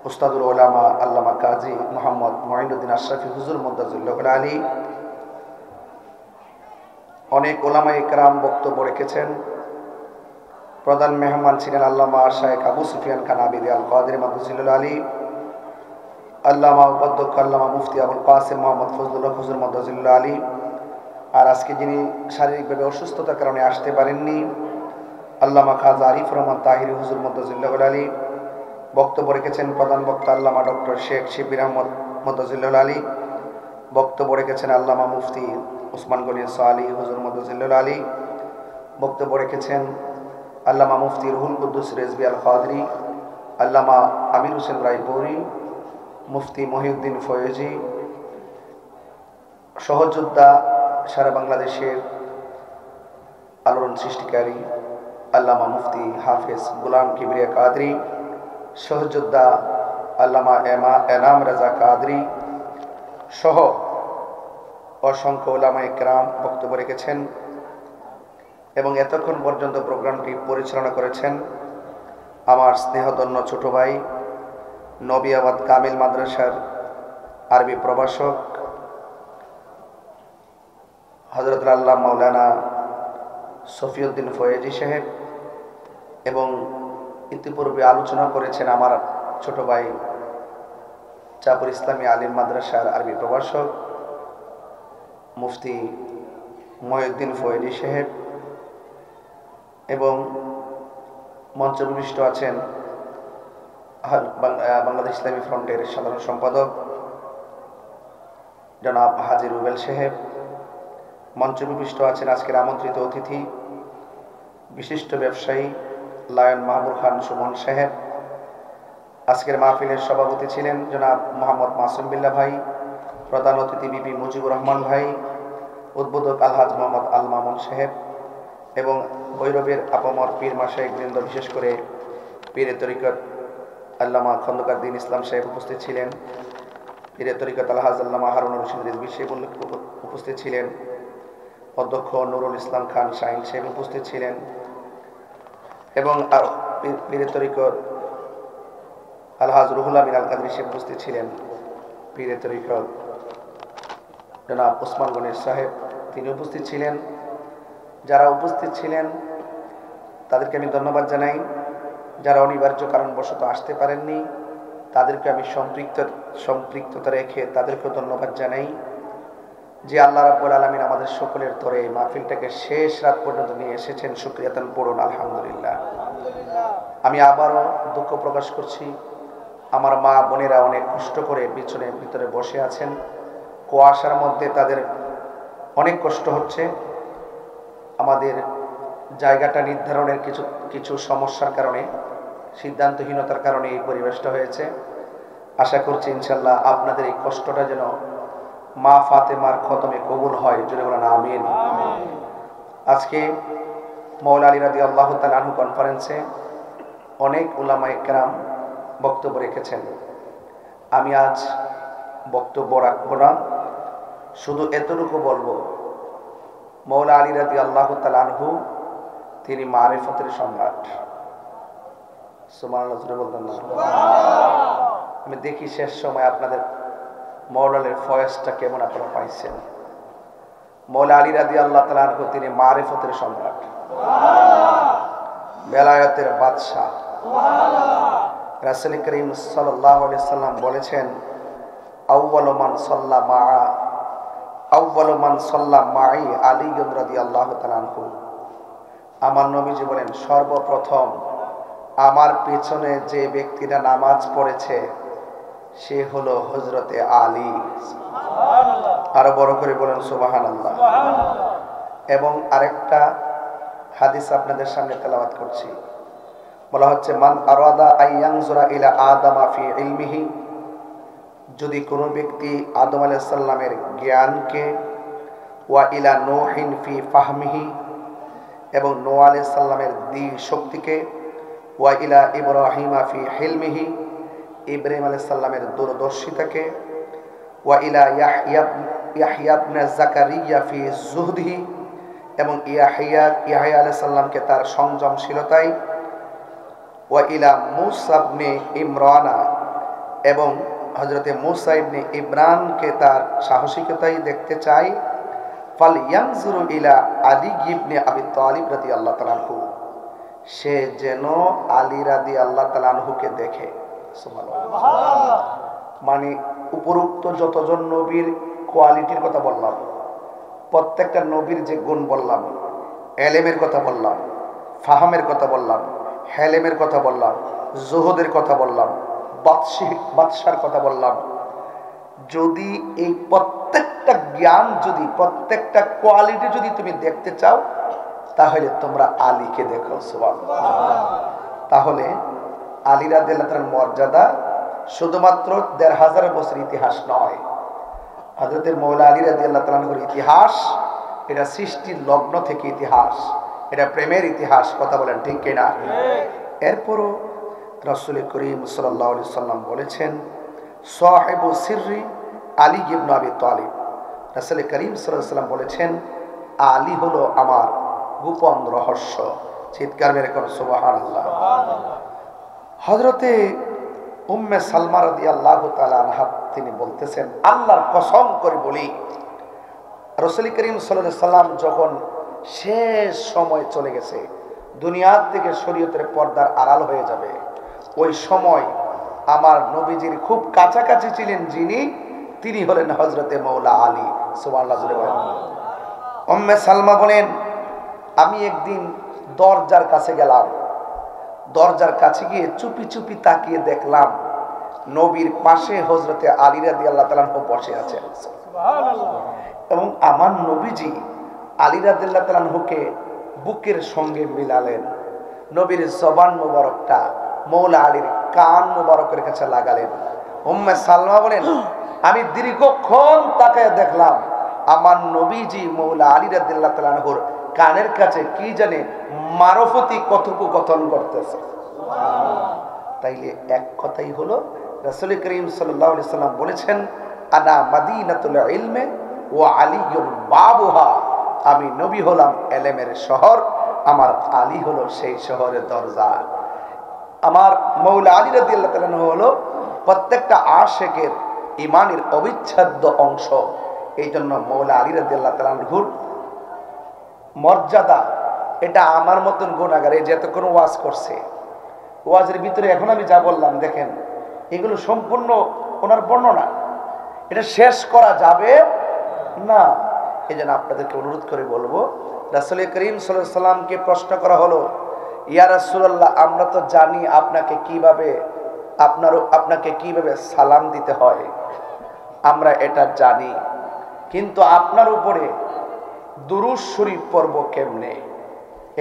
উস্তাদুল উলামা আল্লামা কাজী মোহাম্মদ মঈনুদ্দিন আশরাফি হুজুর মুদ্দাজুল্লাহ আলী, অনেক ওলামা ইকরাম বক্তব্য রেখেছেন। প্রধান মেহমান ছিলেন আল্লামা শায়েখ আবু সুফিয়ান খান আবিদি আল কাদেরী মুদ্দাজুল্লাহ আলী, আল্লামা উপাধ্যক্ষ আল্লামা মুফতি আবুল কাসিম মোহাম্মদ ফজলুল্লাহ হুজুর মুদ্দাজুল্লাহ আলী। আর আজকে যিনি শারীরিকভাবে অসুস্থতার কারণে আসতে পারেননি, আল্লামা খাজা আরিফ রহমান তাহিরি হুজুর মুদ্দাজুল্লাহ আলী। বক্তব্য রেখেছেন প্রধান বক্তা আল্লামা ডক্টর শেখ শিবির আহমদ মুদ্দাজুল্লাহ আলী। বক্তব্য রেখেছেন আল্লামা মুফতি উসমান গনি সালি হুজুর মুদ্দাজুল্লাহ আলী। বক্তব্য রেখেছেন আল্লামা মুফতি রুহুল কুদ্দুস রেজভী আল কাদরি, আল্লামা আমির হোসেন রায়পুরি, মুফতি মহিউদ্দিন ফয়েজি, সহযোদ্ধা সারা বাংলাদেশের আলোড়ন সৃষ্টিকারী আল্লামা মুফতি হাফেজ গোলাম কিবরিয়া কাদরি, সহযোদ্ধা আল্লামা এনাম রাজা কাদরি সহ অসংখ্য ওলামা ইকরাম বক্তব্য রেখেছেন এবং এতক্ষণ পর্যন্ত প্রোগ্রামটি পরিচালনা করেছেন আমার স্নেহধন্য ছোট ভাই, নবিয়াবাদ কামিল মাদ্রাসার আরবি প্রভাষক হযরত আল্লাহ মাওলানা সফিউদ্দিন ফয়েজি সাহেব, এবং ইতিপূর্বে আলোচনা করেছেন আমার ছোট ভাই চাপুর ইসলামী আলিম মাদ্রাসার আরবি প্রভাষক মুফতি মহিউদ্দিন ফয়েজি সাহেব, এবং মঞ্চভূমিষ্ঠ আছেন বাংলাদেশ ইসলামী ফ্রন্টের সাধারণ সম্পাদক জনাব হাজী রুবেল সাহেব। মঞ্চভূমিষ্ঠ আছেন আজকের আমন্ত্রিত অতিথি বিশিষ্ট ব্যবসায়ী লায়ন মাহবুব খান সুমন সাহেব। আজকের মাহফিলের সভাপতি ছিলেন জনাব মোহাম্মদ মাসুম বিল্লাহ ভাই, প্রধান অতিথি বিপি মুজিবুর রহমান ভাই, উদ্বোধক আলহাজ মোহাম্মদ আল মামুন সাহেব, এবং ভৈরবের আপামর পীর মাশায়েখ বৃন্দ, বিশেষ করে পীরে তরিকত আল্লামা খন্দকার দ্বীন ইসলাম সাহেব উপস্থিত ছিলেন, পীরে তরিকত আলহাজ আল্লামা হারুনুর রশিদ রিজভী সাহেব উপস্থিত ছিলেন, অধ্যক্ষ নুরুল ইসলাম খান শাহিন সাহেব উপস্থিত ছিলেন এবং পীরে তরিকত আলহাজ রুহুল আমিন আল কাদরি সাহেব উপস্থিত ছিলেন, পীরে তরিকত জনাব ওসমান গনির সাহেব তিনি উপস্থিত ছিলেন। যারা উপস্থিত ছিলেন তাদেরকে আমি ধন্যবাদ জানাই। যারা অনিবার্য কারণবশত আসতে পারেননি তাদেরকে আমি সম্পৃক্ততা রেখে তাদেরকেও ধন্যবাদ জানাই। যে আল্লাহ রাব্বুল আলামিন আমাদের সকলের তরে এই মাহফিলটাকে শেষ রাত পর্যন্ত নিয়ে এসেছেন, শুকরিয়াতান পড়ুন আলহামদুলিল্লাহ। আমি আবারও দুঃখ প্রকাশ করছি, আমার মা বোনেরা অনেক কষ্ট করে পিছনের ভিতরে বসে আছেন, কুয়াশার মধ্যে তাদের অনেক কষ্ট হচ্ছে। আমাদের জায়গাটা নির্ধারণের কিছু সমস্যার কারণে, সিদ্ধান্তহীনতার কারণে এই পরিবেশটা হয়েছে। আশা করছি ইনশাল্লাহ আপনাদের এই কষ্টটা যেন মা ফাতেমার খতমে কবুল হয়, জোরে বলেন আমিন। আজকে মওলা আলী রাদিয়াল্লাহু তাআলা আনহু কনফারেন্সে অনেক উলামায়ে কেরাম বক্তব্য রেখেছেন। আমি আজ বক্তব্য রাখবো না, শুধু এতটুকু বলবো, মওলা আলী রাদিয়াল্লাহু তাআলা আনহু তিনি মারিফতের সম্রাট। সুবহানাল্লাহ, জোরে বলতেন না? আমি দেখি শেষ সময় আপনাদের মওলানার ফয়েজটা কেমন আপনারা পাইছেন। মওলা আলী রাদিয়াল্লাহু তাআলা আনহু তিনি মারিফতের সম্রাট, বেলায়েতের বাদশা। রাসূল করিম সাল্লাল্লাহু আলাইহি সাল্লাম বলেছেন, আউয়ালু মান সাল্লা মাই আলী রাদিয়াল্লাহু তাআলা আনহু। আমার নবীজি বলেন, সর্বপ্রথম আমার পেছনে যে ব্যক্তিটা নামাজ পড়েছে সে হলো হযরতে আলী। আরো বড় করে বলেন সুবহানাল্লাহ। এবং আরেকটা হাদিস আপনাদের সামনে তেলাওয়াত করছি। বলা হচ্ছে, মান আরাদা আইয়ানজুরা ইলা আদামা ফি ইলমিহি, যদি কোনো ব্যক্তি আদম আলাইহিস সালামের জ্ঞানকে, ওয়া ইলা নূহিন ফি ফাহমিহি, এবং নূহ আলাইহিস সালামের দৃঢ় শক্তিকে, ওয়া ইলা ইব্রাহিমা ফি হিলমিহি, ইব্রাহিম আলাইহিস সালামের দূরদর্শিতাকে, ওয়া ইলা ইয়াহইয়া ইবনে যাকারিয়া ফি যুহদিহি, এবং ইয়াহইয়া আলাইহিস সালামকে তার সংযমশীলতায়, ওয়া ইলা মূসা ইবনে ইমরানা, এবং হযরতে মূসা ইবনে ইমরানকে তার সাহসিকতাই দেখতে চাই, ফাল ইয়ানজুরু ইলা আলী ইবনে আবি তালিব রাদিয়াল্লাহু তাআলা আনহু, সে যেন আলী রাদিয়াল্লাহু তাআলা আনহুকে দেখে। সুবহানাল্লাহ। মানে উপরোক্ত যতজন নবীর কোয়ালিটির কথা বললাম, প্রত্যেকটা নবীর যে গুণ বললাম, এলেমের কথা বললাম, ফাহামের কথা বললাম, হেলেমের কথা বললাম, জুহুদের কথা বললাম, বাদশার কথা বললাম, যদি এই প্রত্যেকটা জ্ঞান, যদি প্রত্যেকটা কোয়ালিটি যদি তুমি দেখতে চাও, তাহলে তোমরা আলীকে দেখো। সুবহানাল্লাহ। তাহলে আলী রাদিয়াল্লাহু তাআলার মর্যাদা শুধুমাত্র ১৫০০ বছর ইতিহাস নয়। হযরত মওলা আলী রাদিয়াল্লাহু তাআলার ইতিহাস, এটা সৃষ্টির লগ্ন থেকে ইতিহাস, এটা প্রেমের ইতিহাস। কথা বলেন ঠিক কিনা? এরপরও রাসূল করিম সাল্লাল্লাহু আলাইহি সাল্লাম বলেছেন, সাহিবু সিররি আলী ইবনে আবি তালিব। রাসূল করিম সাল্লাল্লাহু আলাইহি সাল্লাম বলেছেন, আলী হলো আমার গোপন রহস্য। চিৎকার মেরে কোন সুবহানাল্লাহ। হযরতে উম্মে সালমা রাদিয়াল্লাহু তাআলা আনহা তিনি বলতেছেন, আল্লাহর কসম করে বলি, রাসূল করিম সাল্লাল্লাহু আলাইহি সাল্লাম যখন শেষ সময় চলে গেছে, দুনিয়া থেকে শরীয়তের পর্দার আড়াল হয়ে যাবে, ওই সময় আমার নবীজির খুব কাছাকাছি ছিলেন যিনি, তিনি হলেন হযরতে মওলা আলী। সুবহানাল্লাহ। উম্মে সালমা বলেন, আমি একদিন দরজার কাছে গেলাম, দরজার কাছে গিয়ে চুপি চুপি তাকিয়ে দেখলাম নবীর পাশে হযরতে আলী রাদিয়াল্লাহু তাআলা বসে আছেন। সুবহানাল্লাহ। এবং আমার নবীজি আলী রাদিয়াল্লাহু তাআলা বুকের সঙ্গে মিলালেন, নবীর জবান মুবারকটা মওলা আলীর কান মুবারকের কাছে লাগালেন। উম্মে সালমা বলেন, আমি দীর্ঘক্ষণ তাকায় দেখলাম আমার নবীজি মওলা আলী রাদিয়াল্লাহু তাআলা কানের কাছে কি জানে মারফতি কথোপকথন করতেছে। তাইলে এক কথাই হলো রাসূল করিম সাল্লাল্লাহু আলাইহি সাল্লাম বলেছেন, আনা মাদিনাতুল ইলমে ওয়া আলিয়ুন বাবুহা, আমি নবী হলাম এলেমের শহর, আমার আলী হলো সেই শহরের দরজা। আমার মৌলা আলী রাদিয়াল্লাহু তাআলা হলো প্রত্যেকটা আশিকের ইমানের অবিচ্ছেদ্য অংশ। এই জন্য মৌলা আলী রাদিয়াল্লাহু তাআলার মর্যাদা, এটা আমার মতন গুনাহগার এই যতক্ষণ ওয়াজ করছে, ওয়াজের ভিতরে এখন আমি যা বললাম দেখেন, এগুলো সম্পূর্ণ ওনার বর্ণনা, এটা শেষ করা যাবে না। এই জন্য আপনাদেরকে অনুরোধ করে বলবো, রাসূল করিম সাল্লাল্লাহু আলাইহি সাল্লামকে প্রশ্ন করা হলো, ইয়া রাসূলুল্লাহ, আমরা তো জানি আপনাকে কিভাবে সালাম দিতে হয়, আমরা এটা জানি, কিন্তু আপনার উপরে দুরূদ শরীফ পড়ব কেমনে,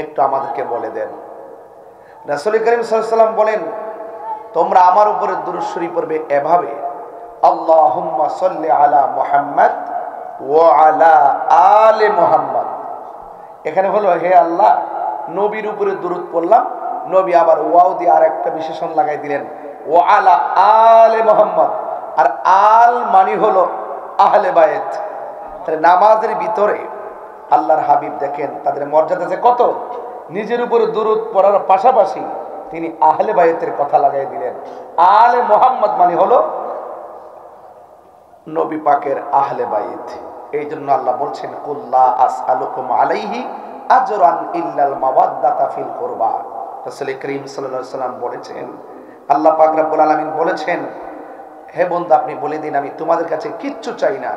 একটু আমাদেরকে বলে দেন। রাসূল করিম সাল্লাল্লাহু আলাইহি সাল্লাম বলেন, তোমরা আমার উপরে দুরূদ শরীফ পড়বে এভাবে, আল্লাহুম্মা সাল্লি আলা মুহাম্মদ ওয়া আলা আলি মুহাম্মদ। এখানে হলো, হে আল্লাহ, নবীর উপরে দুরূদ পড়লাম, নবী আবার ওয়াও দিয়ে আর একটা বিশেষণ লাগাই দিলেন, ওয়া আলা আলি মুহাম্মদ। আর আল মানে হলো আহলে বায়েত। তাহলে নামাজের ভিতরে আল্লাহর হাবিব দেখেন তাদের মর্যাদা যে কত, নিজের উপরে দুরূদ পড়ার পাশাপাশি তিনি আহলে বায়েতের কথা লাগাই দিলেন। আলে মুহাম্মদ মানে হলো নবী পাকের আহলে বায়েত। এই জন্য আল্লাহ বলছেন, কুল্লা আসআলুকুম আলাইহি আজরান ইল্লাল মাওয়াদ্দাতা ফিল কুরবা। রাসূল করিম সাল্লাল্লাহু আলাইহি সাল্লাম বলেছেন, আল্লাহ পাক রব্বুল আলামিন বলেছেন, হে বন্ধু আপনি বলে দিন আমি তোমাদের কাছে কিচ্ছু চাই না,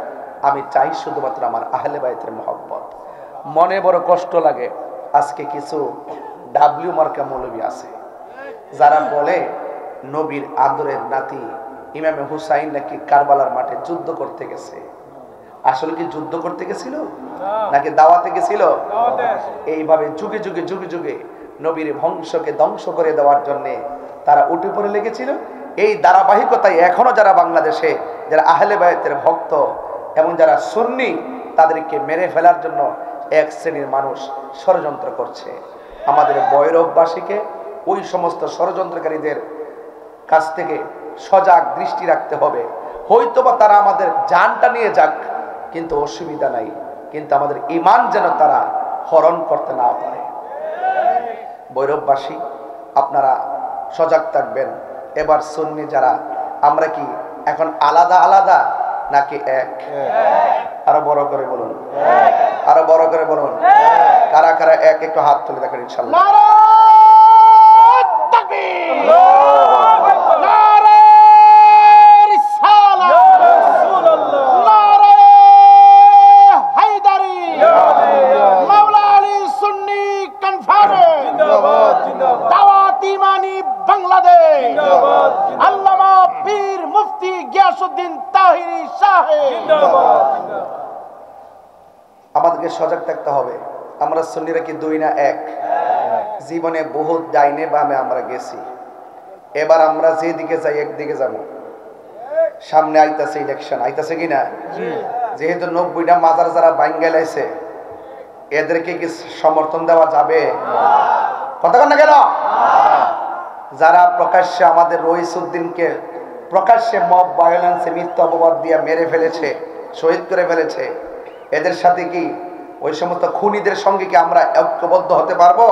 আমি চাই শুধুমাত্র আমার আহলে বায়েতের মহব্বত। মনে বড় কষ্ট লাগে, আজকে কিছু ডাব্লিউ মার্কা মৌলবী আছে যারা বলে নবীর আদরের নাতি ইমামে হুসাইন নাকি কারবালার মাঠে যুদ্ধ করতে গেছে। আসলে কি যুদ্ধ করতে গেছিল নাকি দাওয়াতে গেছিল? এইভাবে যুগে যুগে যুগে যুগে নবীর বংশকে ধ্বংস করে দেওয়ার জন্য তারা উঠে পড়ে লেগেছিল। এই ধারাবাহিকতায় এখনো যারা বাংলাদেশে যারা আহলে বায়েতের ভক্ত এবং যারা সুন্নি, তাদেরকে মেরে ফেলার জন্য এক শ্রেণীর মানুষ ষড়যন্ত্র করছে। আমাদের ভৈরববাসীকে ওই সমস্ত ষড়যন্ত্রকারীদের কাছ থেকে সজাগ দৃষ্টি রাখতে হবে। হয়তোবা তারা আমাদের জানটা নিয়ে যাক, কিন্তু অসুবিধা নাই, কিন্তু আমাদের ঈমান যেন তারা হরণ করতে না পারে। ভৈরববাসী আপনারা সজাগ থাকবেন। এবার সুন্নি যারা, আমরা কি এখন আলাদা আলাদা নাকি এক? আরো বড় করে বলুন, আরো বড় করে বলুন, কারা কারা এক? একটু হাত তুলে দেখেন ইনশাআল্লাহ। আমাদেরকে সজাগ থাকতে হবে। আমরা সুন্নিরা কি দুই না এক? জীবনে বহুত ডাইনে বামে আমরা গেছি, এবার আমরা যেদিকে যাই একদিকে যাবো। সামনে আইতাছে ইলেকশন, আইতাছে কিনা? যেহেতু 90টা মাজার যারা বাঙ্গালাইছে, এদেরকে কি সমর্থন দেওয়া যাবে? কতক্ষণ না গেল? যারা প্রকাশ্যে আমাদের রইসউদ্দিনকে প্রকাশ্যে মব ভায়োলেন্সে মিথ্যা অপবাদ দিয়ে মেরে ফেলেছে, শহীদ করে ফেলেছে, এদের সাথে কি ওই সমস্ত খুনিদের সঙ্গে কি আমরা ঐক্যবদ্ধ হতে পারবো?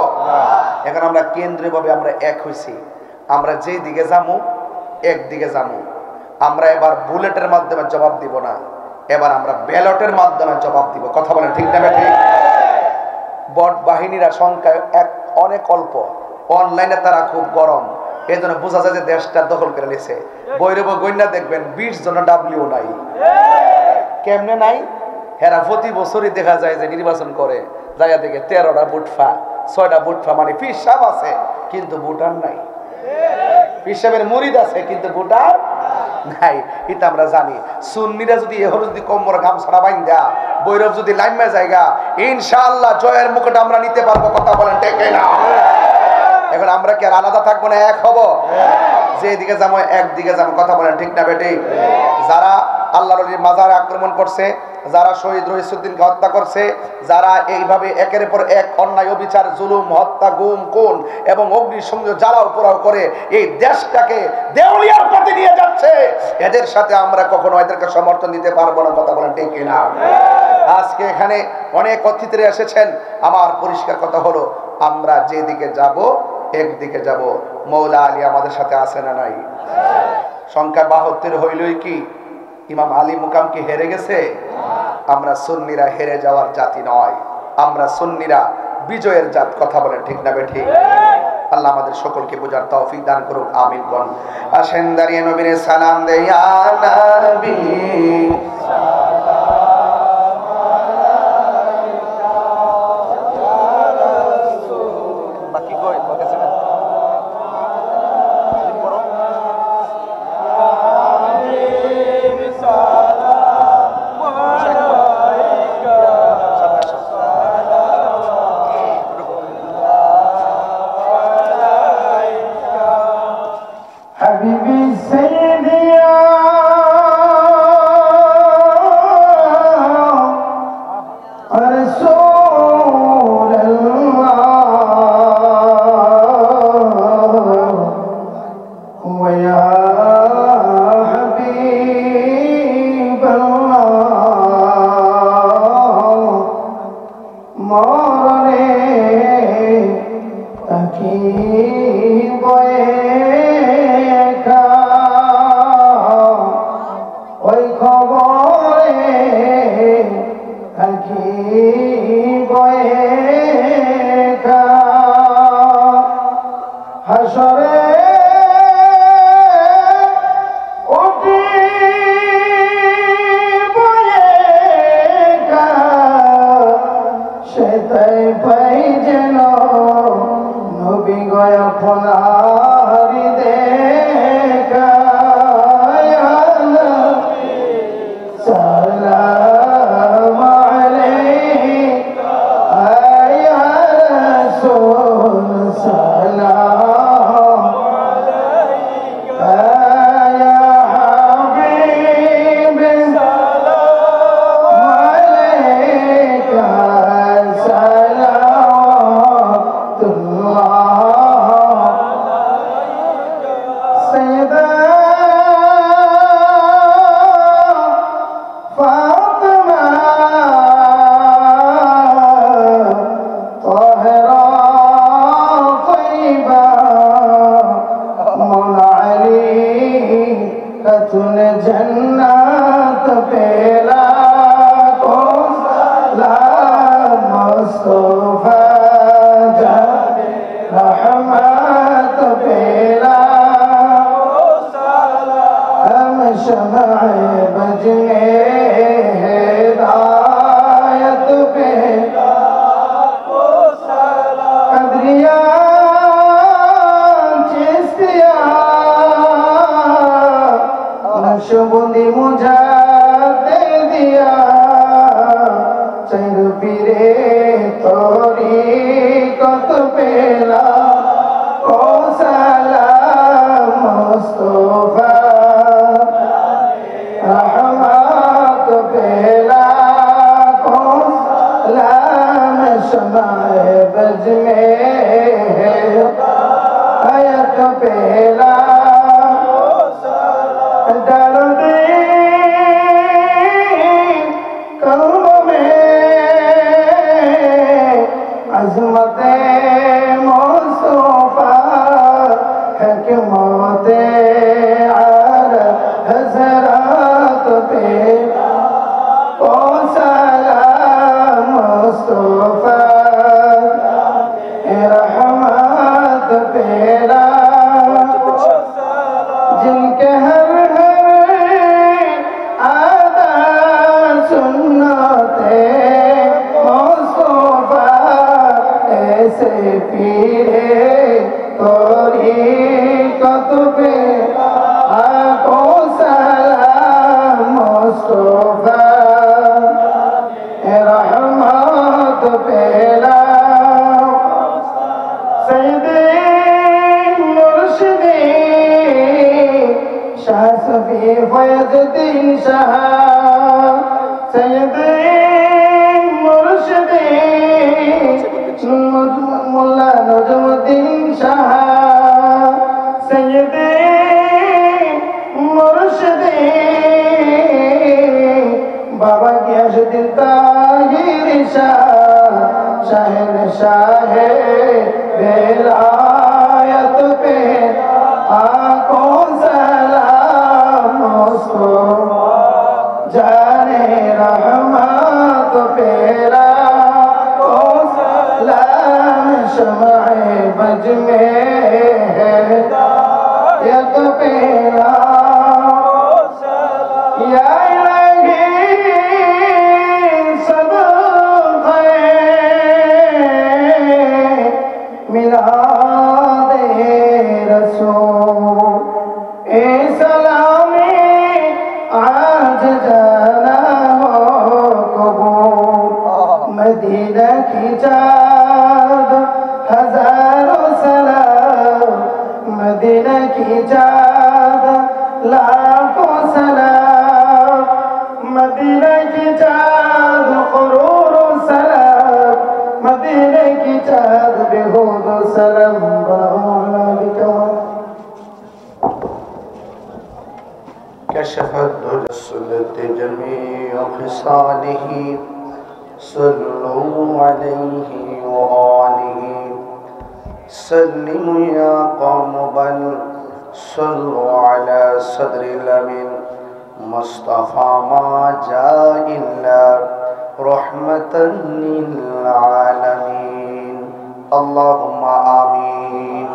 এখন আমরা কেন্দ্রীয়ভাবে আমরা এক হইছি, আমরা যেই দিকে যাবো একদিকে যাবো। আমরা এবার বুলেটের মাধ্যমে জবাব দিব না, এবার আমরা ব্যালটের মাধ্যমে জবাব দিব। কথা বলেন ঠিক না ঠিক? বট বাহিনীরা সংখ্যায় অনেক অল্প, অনলাইনে তারা খুব গরম, এই জন্য বোঝা যায় যে দেশটা দখল করে নিছে। ভৈরব গন্যা দেখবেন 20 জন ডাব্লিউ নাই। কেমনে নাই? হেরা প্রতি বছরই দেখা যায় যে নির্বাচন করে জায়গা থেকে 13টা বুটফা, 6টা বুটফা, মানে পীর সাহেব আছে কিন্তু ভোটার নাই। পীর সাহেবের মুরিদ আছে কিন্তু ভোটার নাই। এটা আমরা জানি। সুন্নিরা যদি এহলো যদি কোমর গামছাড়া বাইন্দা ভৈরব যদি লাইমে জায়গা, ইনশাআল্লাহ জয়ের মুকুট আমরা নিতে পারবো। কথা বলেন ঠিক না? এখন আমরা কি আর আলাদা থাকবো না? এক হব। যেদিকে যাবো একদিকে যাবো। কথা বলেন ঠিক না বেটি? যারা আল্লাহর ওলির মাজারে আক্রমণ করছে, যারা শহীদ রইসুদ্দিনকে হত্যা করছে, যারা এইভাবে একের পর এক অন্যায় অবিচার জুলুম হত্যা গুম খুন এবং অগ্নিসংযোগ জ্বালাও পোড়াও করে এই দেশটাকে দেউলিয়ার পথে নিয়ে যাচ্ছে, এদের সাথে আমরা কখনো এদেরকে সমর্থন দিতে পারবো না। কথা বলেন ঠিক কিনা? আজকে এখানে অনেক অতিথিরা এসেছেন, আমার পরিষ্কার কথা হলো আমরা যেদিকে যাব একদিকে যাব। মৌলা আলী আমাদের সাথে আছে না নাই? সংখ্যা 72 হইলই কি ইমাম আলী মুকাম কি হেরে গেছে? আমরা সুন্নিরা হেরে যাওয়ার জাতি নয়, আমরা সুন্নিরা বিজয়ের জাত। কথা বলেন ঠিক না বেঠিক? আল্লাহ আমাদের সকলকে বোঝার তৌফিক দান করুক, আমিন কোন। আসেন দাঁড়িয়ে নবীর সালাম দেই, ইয়া নবী शाह सफी फयजुद्दीन शाह सैयदी मुर्शिदी मुल्ला नजमुद्दीन शाह सैयदी मुर्शिदी बाबा गियासुद्दीन ताहिर शाह शाहिन शाह बेलायत पे आंखों सलाम उसको जाने रहमत पेरा को सलाम शमाए बज में है यत पेरा या मदीना की चाँद हजारों सलाम मदीना की चाँद लाखों सलाम मदीना की चाँद करोड़ों सलाम मदीना की चाँद बेहूद सलाम كشفت رسلت جميع خصاله صلوا عليه وآله سلموا يا قوم بل صلوا على صدر الأمين مصطفى ما جاء إلا رحمة للعالمين اللهم آمين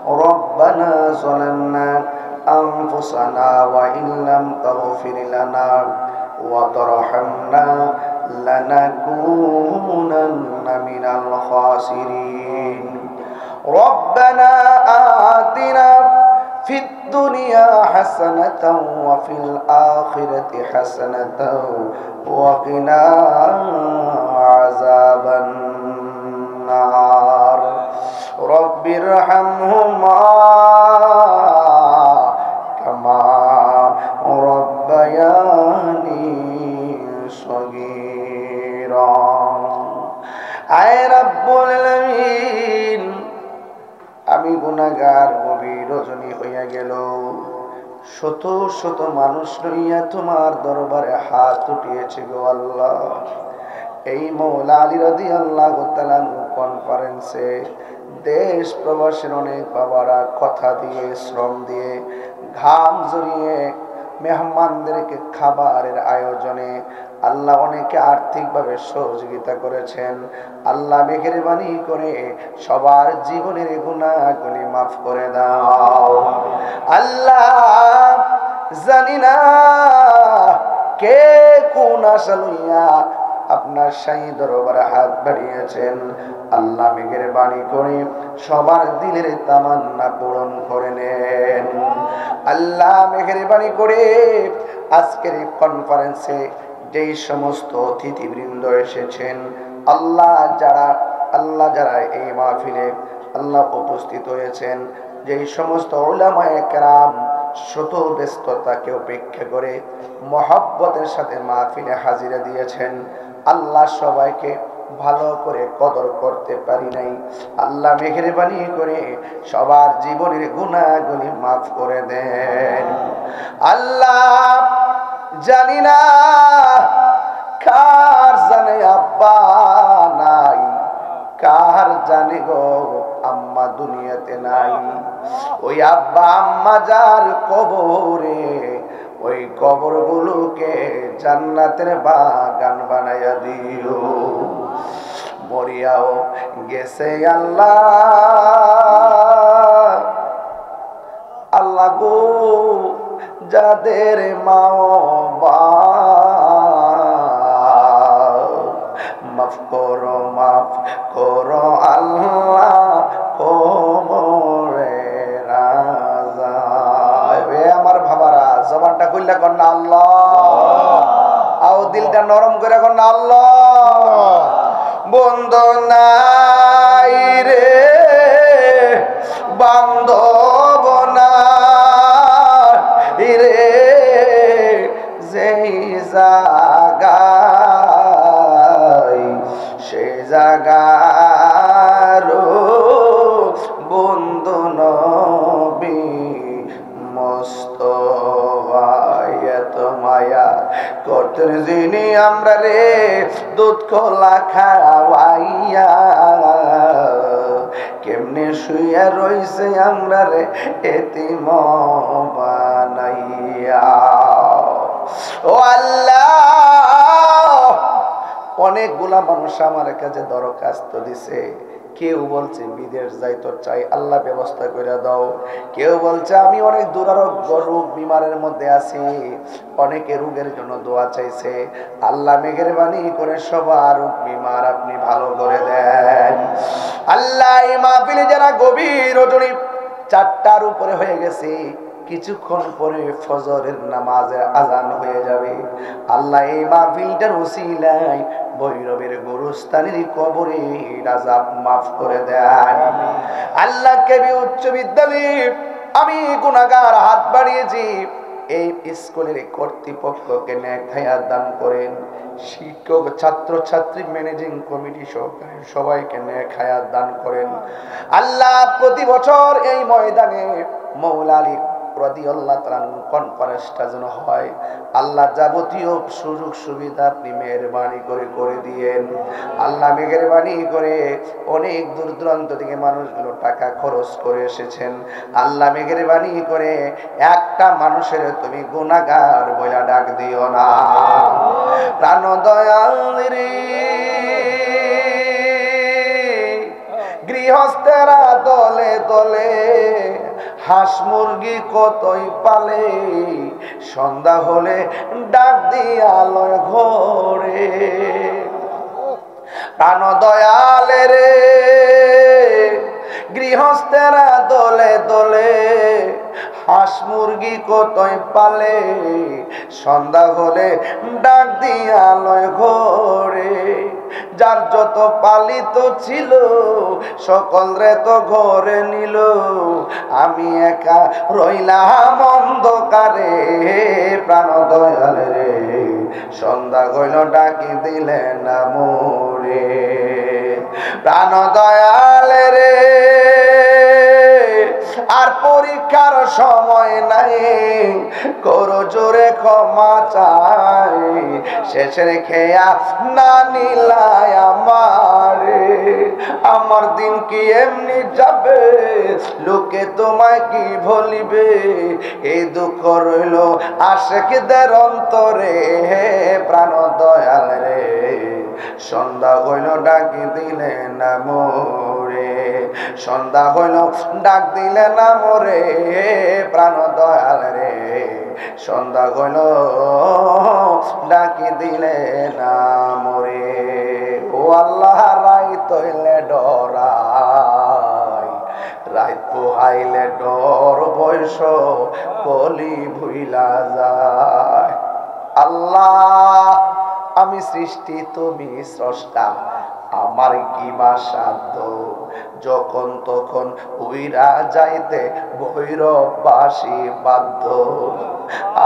ربنا ظلمنا أنفسنا وإن لم تغفر لنا وترحمنا لنكونن من الخاسرين ربنا آتنا في الدنيا حسنة وفي الآخرة حسنة وقنا عذاب النار رب ارحمهما كما ربياني صغيرا আয় রব্বুল আলামিন আমি গুনাহগার গভীর রজনী হইয়া গেল শত শত মানুষ লইয়া তোমার দরবারে হাত উঠিয়েছে গো আল্লাহ এই মওলা আলী রাদিয়াল্লাহু তাআলা কনফারেন্সে দেশ প্রবাসের অনেক বাবারা কথা দিয়ে শ্রম দিয়ে ঘাম ঝরিয়ে মেহমানদেরকে খাবারের আয়োজনে আল্লাহ অনেকে আর্থিকভাবে সহযোগিতা করেছেন আল্লাহ মেহেরবানি করে সবার জীবনের গুনাহগুলি মাফ করে দাও আল্লাহ জানি না কে কোন আশা লইয়া আপনার শাহী দরবারে হাত বাড়িয়েছেন আল্লাহ মেহেরবানি করে সবার দিলের তামান্না পূরণ করে নেন আল্লাহ মেহেরবানি করে আজকের এই কনফারেন্সে যেই সমস্ত অতিথিবৃন্দ এসেছেন আল্লাহ যারা এই মাহফিলে আল্লাহ উপস্থিত হয়েছেন যেই সমস্ত উলামায়ে কেরাম শত ব্যস্ততাকে উপেক্ষা করে মহব্বতের সাথে মাহফিলে হাজিরা দিয়েছেন আল্লাহ সবাইকে ভালো করে কদর করতে পারি নাই আল্লাহ মেহেরবানি করে সবার জীবনের গুনাহগুলি মাফ করে দেন আল্লাহ জানি না কার জানে আব্বা নাই কার জানে গো আম্মা দুনিয়াতে নাই ওই আব্বা আম্মা যার কবরে ওই কবরগুলোকে জান্নাতের বাগান বানাইয়া দিও মরিয়াও গেছে আল্লাহ আল্লাহ গো যাদের মা মাফ করো আল্লাহ কবরে রাজা আমার ভাবারা জবানটা খুললে কর না আল্লাহ আও দিলটা নরম করে কর না আল্লাহ বন্ধু নাই রে বান্ধব নাই রে বন্ধু নবী মোস্তফা এত মায়া করতেন যিনি আমরা রে দুধ কলা খাওয়াইয়া কেমনে শুইয়া রইছে আমরা রে এতিম বানাইয়া ও আল্লাহ অনেকগুলা মানুষ আমার কাছে দরখাস্ত দিছে কেউ বলছে বিদেশ যাইতে চাই আল্লাহ ব্যবস্থা করে দাও কেউ বলছে আমি অনেক দুরারোগ্য রোগ বিমারের মধ্যে আছি অনেকে রোগের জন্য দোয়া চাইছে আল্লাহ মেহেরবানি করে সবার রোগ বিমার আপনি ভালো করে দেন আল্লাহ এই মাহফিলে যারা গভীর রজনী 4টার উপরে হয়ে গেছে কিছুক্ষণ পরে ফজরের নামাজের আজান হয়ে যাবে আল্লাহ এই মাহফিলটার ওসিলায় ভৈরবের গোরস্থানের কবরে আযাব মাফ করে দেন আল্লাহ কেবি উচ্চ বিদ্যালয়ে আমি গুনাহগার হাত বাড়িয়েছি এই স্কুলের কর্তৃপক্ষকে নেক হায়াত দান করেন শিক্ষক ছাত্র ছাত্রী ম্যানেজিং কমিটি সহকারী সবাইকে নেক হায়াত দান করেন আল্লাহ প্রতি বছর এই ময়দানে মাওলা আলী রাদিয়াল্লাহু তাআলা কনফারেন্সটা যেন হয় আল্লাহ যাবতীয় সুযোগ সুবিধা আপনি মেহেরবানি করে দিয়েন আল্লাহ মেহেরবানি করে অনেক দূর দূরান্ত থেকে মানুষগুলো টাকা খরচ করে এসেছেন আল্লাহ মেহেরবানি করে একটা মানুষের তুমি গুনাহগার বলে ডাক দিও না প্রাণ দয়াল রে গৃহস্থেরা দলে দলে হাঁস মুরগি কতই পালে সন্ধ্যা হলে ডাক দিয়া লয় ঘরে প্রাণ দয়ালে রে গৃহস্থেরা দলে দলে হাঁস মুরগি কতই পালে সন্ধ্যা হলে ডাক দিয়া লয় ঘরে যার যত পালিত ছিল সকল রে তো ঘরে নিল আমি একা রইলাম অন্ধকারে প্রাণ দয়াল রে সন্ধ্যা গইল ডাকি দিলে না মোরে প্রাণ দয়াল রে আর পরীক্ষার সময় নাই করো জোরে ক্ষমা চাই শেষের খেয়া না নিলাই আমার দিন কি এমনি যাবে লোকে তোমায় কি বলিবে এই দুঃখ রইল আশিকদের অন্তরে প্রাণ দয়াল রে সন্ধ্যা হইল ডাকি দিলে না মোরে সন্ধ্যা হইল ডাক দিলে না মোরে প্রাণ দয়াল রে সন্ধ্যা হইল ডাকি দিলে না মোরে ও আল্লাহ রাইত হইলে ডরাই রাইত পোহাইলে ডর বয়স কলি ভুইলা যায় আল্লাহ আমি সৃষ্টি তুমি স্রষ্টা আমার কি বা সাধ্য যখন তখন উইরা যাইতে ভৈরববাসী বাধ্য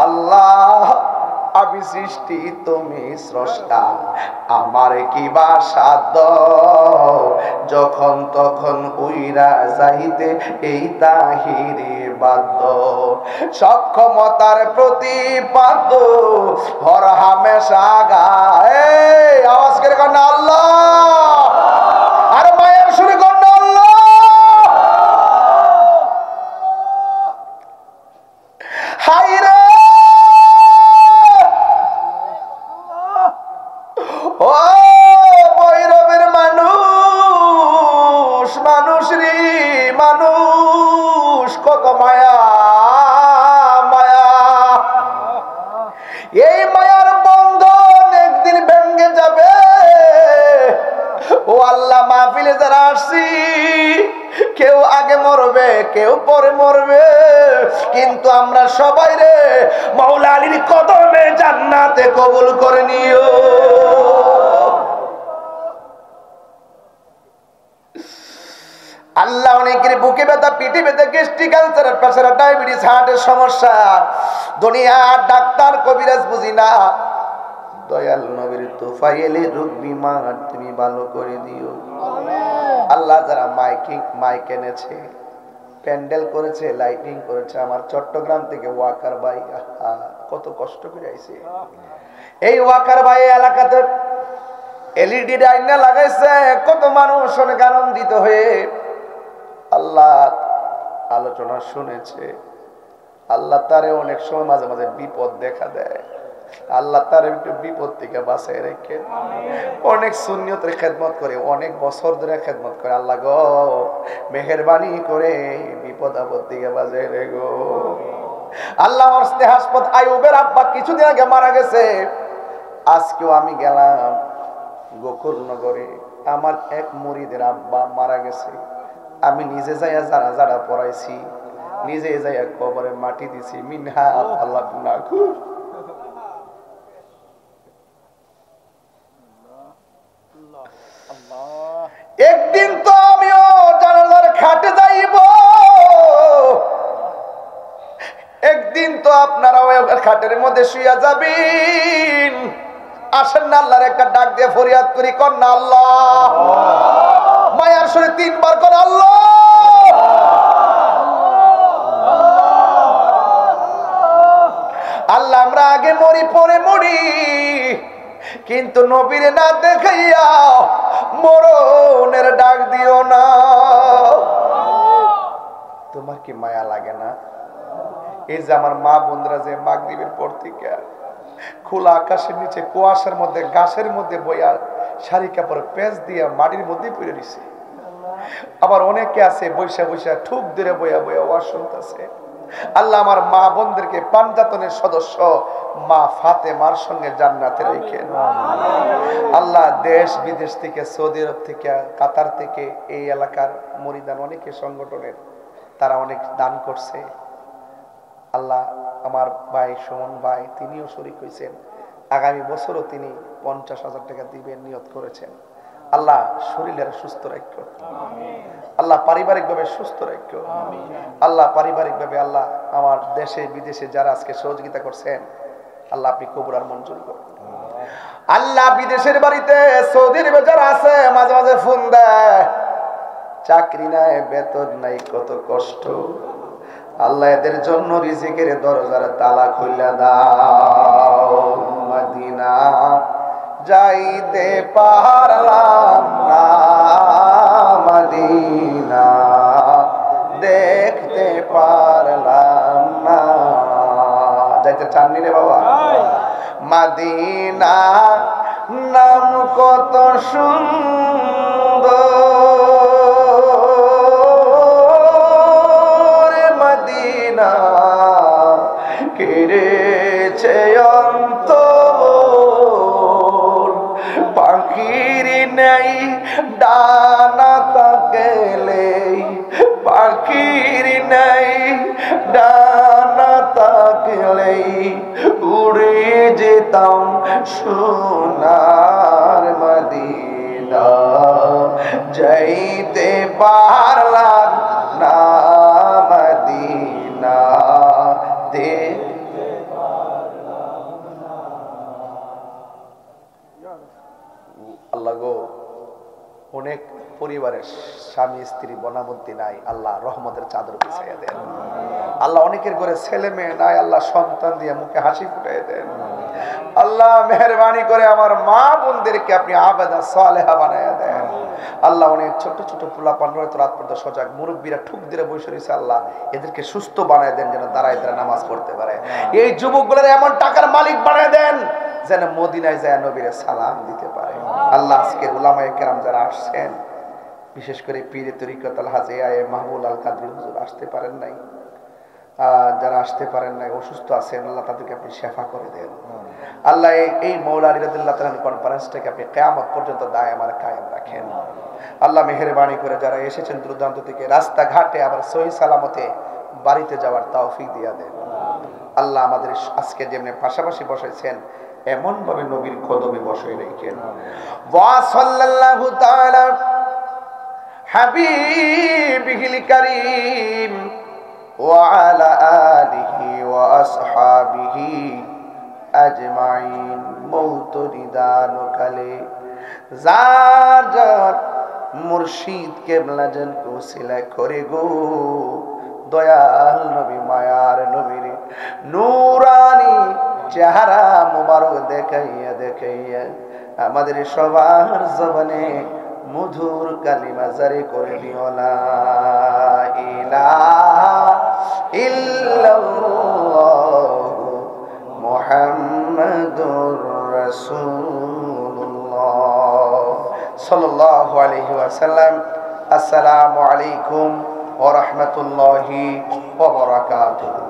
আল্লাহ আমি সৃষ্টি তুমি স্রষ্টা আমার কি বা সাধ্য যখন তখন উইরা যাইতে এই তাহিরে বাধ্য সক্ষমতার প্রতিপাদ্য হর হামেশা গায় আওয়াজ করে কর না আল্লাহ আর মায়ের শুরু কর না আল্লাহ হাই রে ও ভৈরবের মানুষ মানুষ রে মানুষ কত মায়া মায়া এই মায়ার বন্ধন একদিন ভেঙে যাবে ও আল্লাহ মাহফিলে যারা আসছি কেউ আগে মরবে কেউ পরে মরবে কিন্তু আমরা সবাই রে মাওলা আলীর কদমে জান্নাতে কবুল করে নিও আল্লাহ অনেকের বুকে ব্যথা পিঠে ব্যথা গ্যাস্ট্রিক আলসার প্রেসার ডায়াবেটিস হার্টের সমস্যা দুনিয়ার ডাক্তার কবিরাজ বুঝি না দয়াল নবীর তোফায়েলের রূপ বিমান তুমি ভালো করে দিও আল্লাহ। যারা মাইক এনেছে, প্যান্ডেল করেছে, লাইটিং করেছে, আমার চট্টগ্রাম থেকে ওয়াকার ভাই কত কষ্ট করে আইছে। এই ওয়াকার ভাই এলাকাতে এলইডি ডাইনা লাগাইছে, কত মানুষ অনেক আনন্দিত হয়ে আল্লাহ আলোচনা শুনেছে। আল্লাহ তারে অনেক সময় মাঝে মাঝে বিপদ দেখা দেয়, আল্লাহ তার একটু বিপদ থেকে বাঁচায় রেখে অনেক সুন্নিয়তের খেদমত করে, অনেক বছর ধরে খেদমত করে। আল্লাহ গো মেহেরবানি করে বিপদ আপদ থেকে বাঁচায় রে গো আল্লাহ। আমার স্নেহাস্পদ আইয়ুবের আব্বা কিছুদিন আগে মারা গেছে। আজকেও আমি গেলাম গোকুলনগরে, আমার এক মুরিদের আব্বা মারা গেছে। আমি নিজে যাইয়া যারা যারা পড়াইছি, নিজে যাইয়া কবরে মাটি দিছি। মিনহা আল্লাহ একদিন তো আমিও জানালার খাটে যাইব, একদিন তো আপনারাও খাটের মধ্যে শুইয়া যাবেন। আসেন না আল্লাহর একটা ডাক দিয়ে ফরিয়াদ করি, কর না আল্লাহ। মায়ার সরে তিনবার কর আল্লাহ। আল্লাহ আমরা আগে মরি পরে মরি, কিন্তু নবীর না দেখাইয়া মরণের ডাক দিও না। তোমার কি মায়া লাগে না? এই যে আমার মা বোনরা যে মাগরিবের পর থেকে খোলা আকাশের নিচে কুয়াশার মধ্যে গাছের মধ্যে বইয়া শাড়ি কাপড় পেঁচ দিয়া মাটির মধ্যে পড়ে দিছে, আবার অনেকে আছে বৈশা বৈশা ঠুক ধরে বইয়া বইয়া ওয়াজ শুনতেছে। আল্লাহ আমার মা বোনদেরকে পাঞ্জাতনের সদস্য মা ফাতেমার সঙ্গে জান্নাতে রাখেন আল্লাহ। দেশ বিদেশ থেকে, সৌদি আরব থেকে, কাতার থেকে, এই এলাকার মরিদান অনেকে সংগঠনের তারা অনেক দান করছে। আল্লাহ আমার ভাই সুমন ভাই তিনিও শরীক হয়েছেন, আগামী বছরও তিনি 50,000 টাকা দিবেন নিয়ত করেছেন। আল্লাহ শরীরের সুস্থ রাখো, আল্লাহ পারিবারিক ভাবে সুস্থ রাখো, আল্লাহ পারিবারিক ভাবে আল্লাহ আমার দেশে বিদেশে যারা আজকে সহযোগিতা করছেন আল্লাহ আপনি কবুল আর মঞ্জুর করুন। আল্লাহ বিদেশের বাড়িতে সৌদির যারা আছে মাঝে মাঝে ফোন দেয়, চাকরি নাই, বেতন নাই, কত কষ্ট। আল্লাহ এদের জন্য রিজিকের দরজার তালা খুলে দাও। মদিনা যাইতে পারলাম না, মদিনা দেখতে পারলাম না। যাইতে চাননি রে বাবা? মদিনা নাম কত সুন্দর, মদিনা কেড়েছে অন্তর। পাখির নেই ডানা তাকেলে, পাখির নেই ডানা তাকেলে উড়ে যেতাম সোনার মদিনা। যাইতে পারলাম না, মদিনা দেখতে পারলাম না। আল্লাহ গো অনেক পরিবারের স্বামী স্ত্রী বনাবন্তি নাই, আল্লাহ রহমতের চাদর বিছাইয়া দেন। আল্লাহ অনেকের ঘরে ছেলে মেয়ে নাই, আল্লাহ সন্তান দিয়ে মুখে হাসি ফুটাই দেন। আল্লাহ মেহরবানি করে আমার মা বোনদেরকে আপনি আবেদা সালেহা বানাইয়া দেন। আল্লাহ অনেক ছোট ছোট পোলা পান্ডরে তো রাত পর্যন্ত সজাগ, মুরব্বীরা ঠুক দিয়ে বসে রয়েছে, আল্লাহ এদেরকে সুস্থ বানায় দেন যেন দাঁড়ায় তারা নামাজ পড়তে পারে। এই যুবকগুলোর এমন টাকার মালিক বানায় দেন যেন মদিনায় যায় নবীরে সালাম দিতে পারে। আল্লাহ আজকে উলামায়ে কেরাম যারা আসছেন, বিশেষ করে পীরে তরিকত আল হাজী মাহবুব আল কাদরি হুজুর আসতে পারেন নাই, যারা আসতে পারেন নাই অসুস্থ আছেন, আল্লাহ তাদেরকে আপনি শেফা করে দেন। আল্লাহ এই মৌলা আলী রাদিয়াল্লাহু তাআলা কনফারেন্সটাকে আপনি কিয়ামত পর্যন্ত দায়াম আর কায়েম রাখেন। আল্লাহ মেহেরবানি করে যারা এসেছেন দূরদূরান্ত থেকে রাস্তাঘাটে আবার সহি সালামতে বাড়িতে যাওয়ার তৌফিক দিয়া দেন। আল্লাহ আমাদের আজকে যেমনি পাশাপাশি বসাইছেন এমন ভাবে নবীর কদমে বসাই রেখেন। ওয়া সাল্লাল্লাহু তাআলা হাবিবিহিল কারীম ওয়া আলা আলিহি ওয়া আসহাবিহি আজমাইন মৌত নিদান কালে যার যার মুর্শিদ কেবলা জন কোসিলা করে গো দয়াল নবী মায়ার নবীর নূরানি চেহারা মুবারক দেখাইয়া দেখাইয়া আমাদের সবার জবানে মধুর কালিমা জারি করে দিও লা ইলাহা ইল্লাল্লাহ মুহাম্মাদুর রাসূলুল্লাহ সাল্লাল্লাহু আলাইহি ওয়াসাল্লাম। আসসালামু আলাইকুম ওয়া রাহমাতুল্লাহি ওয়া বারাকাতুহু।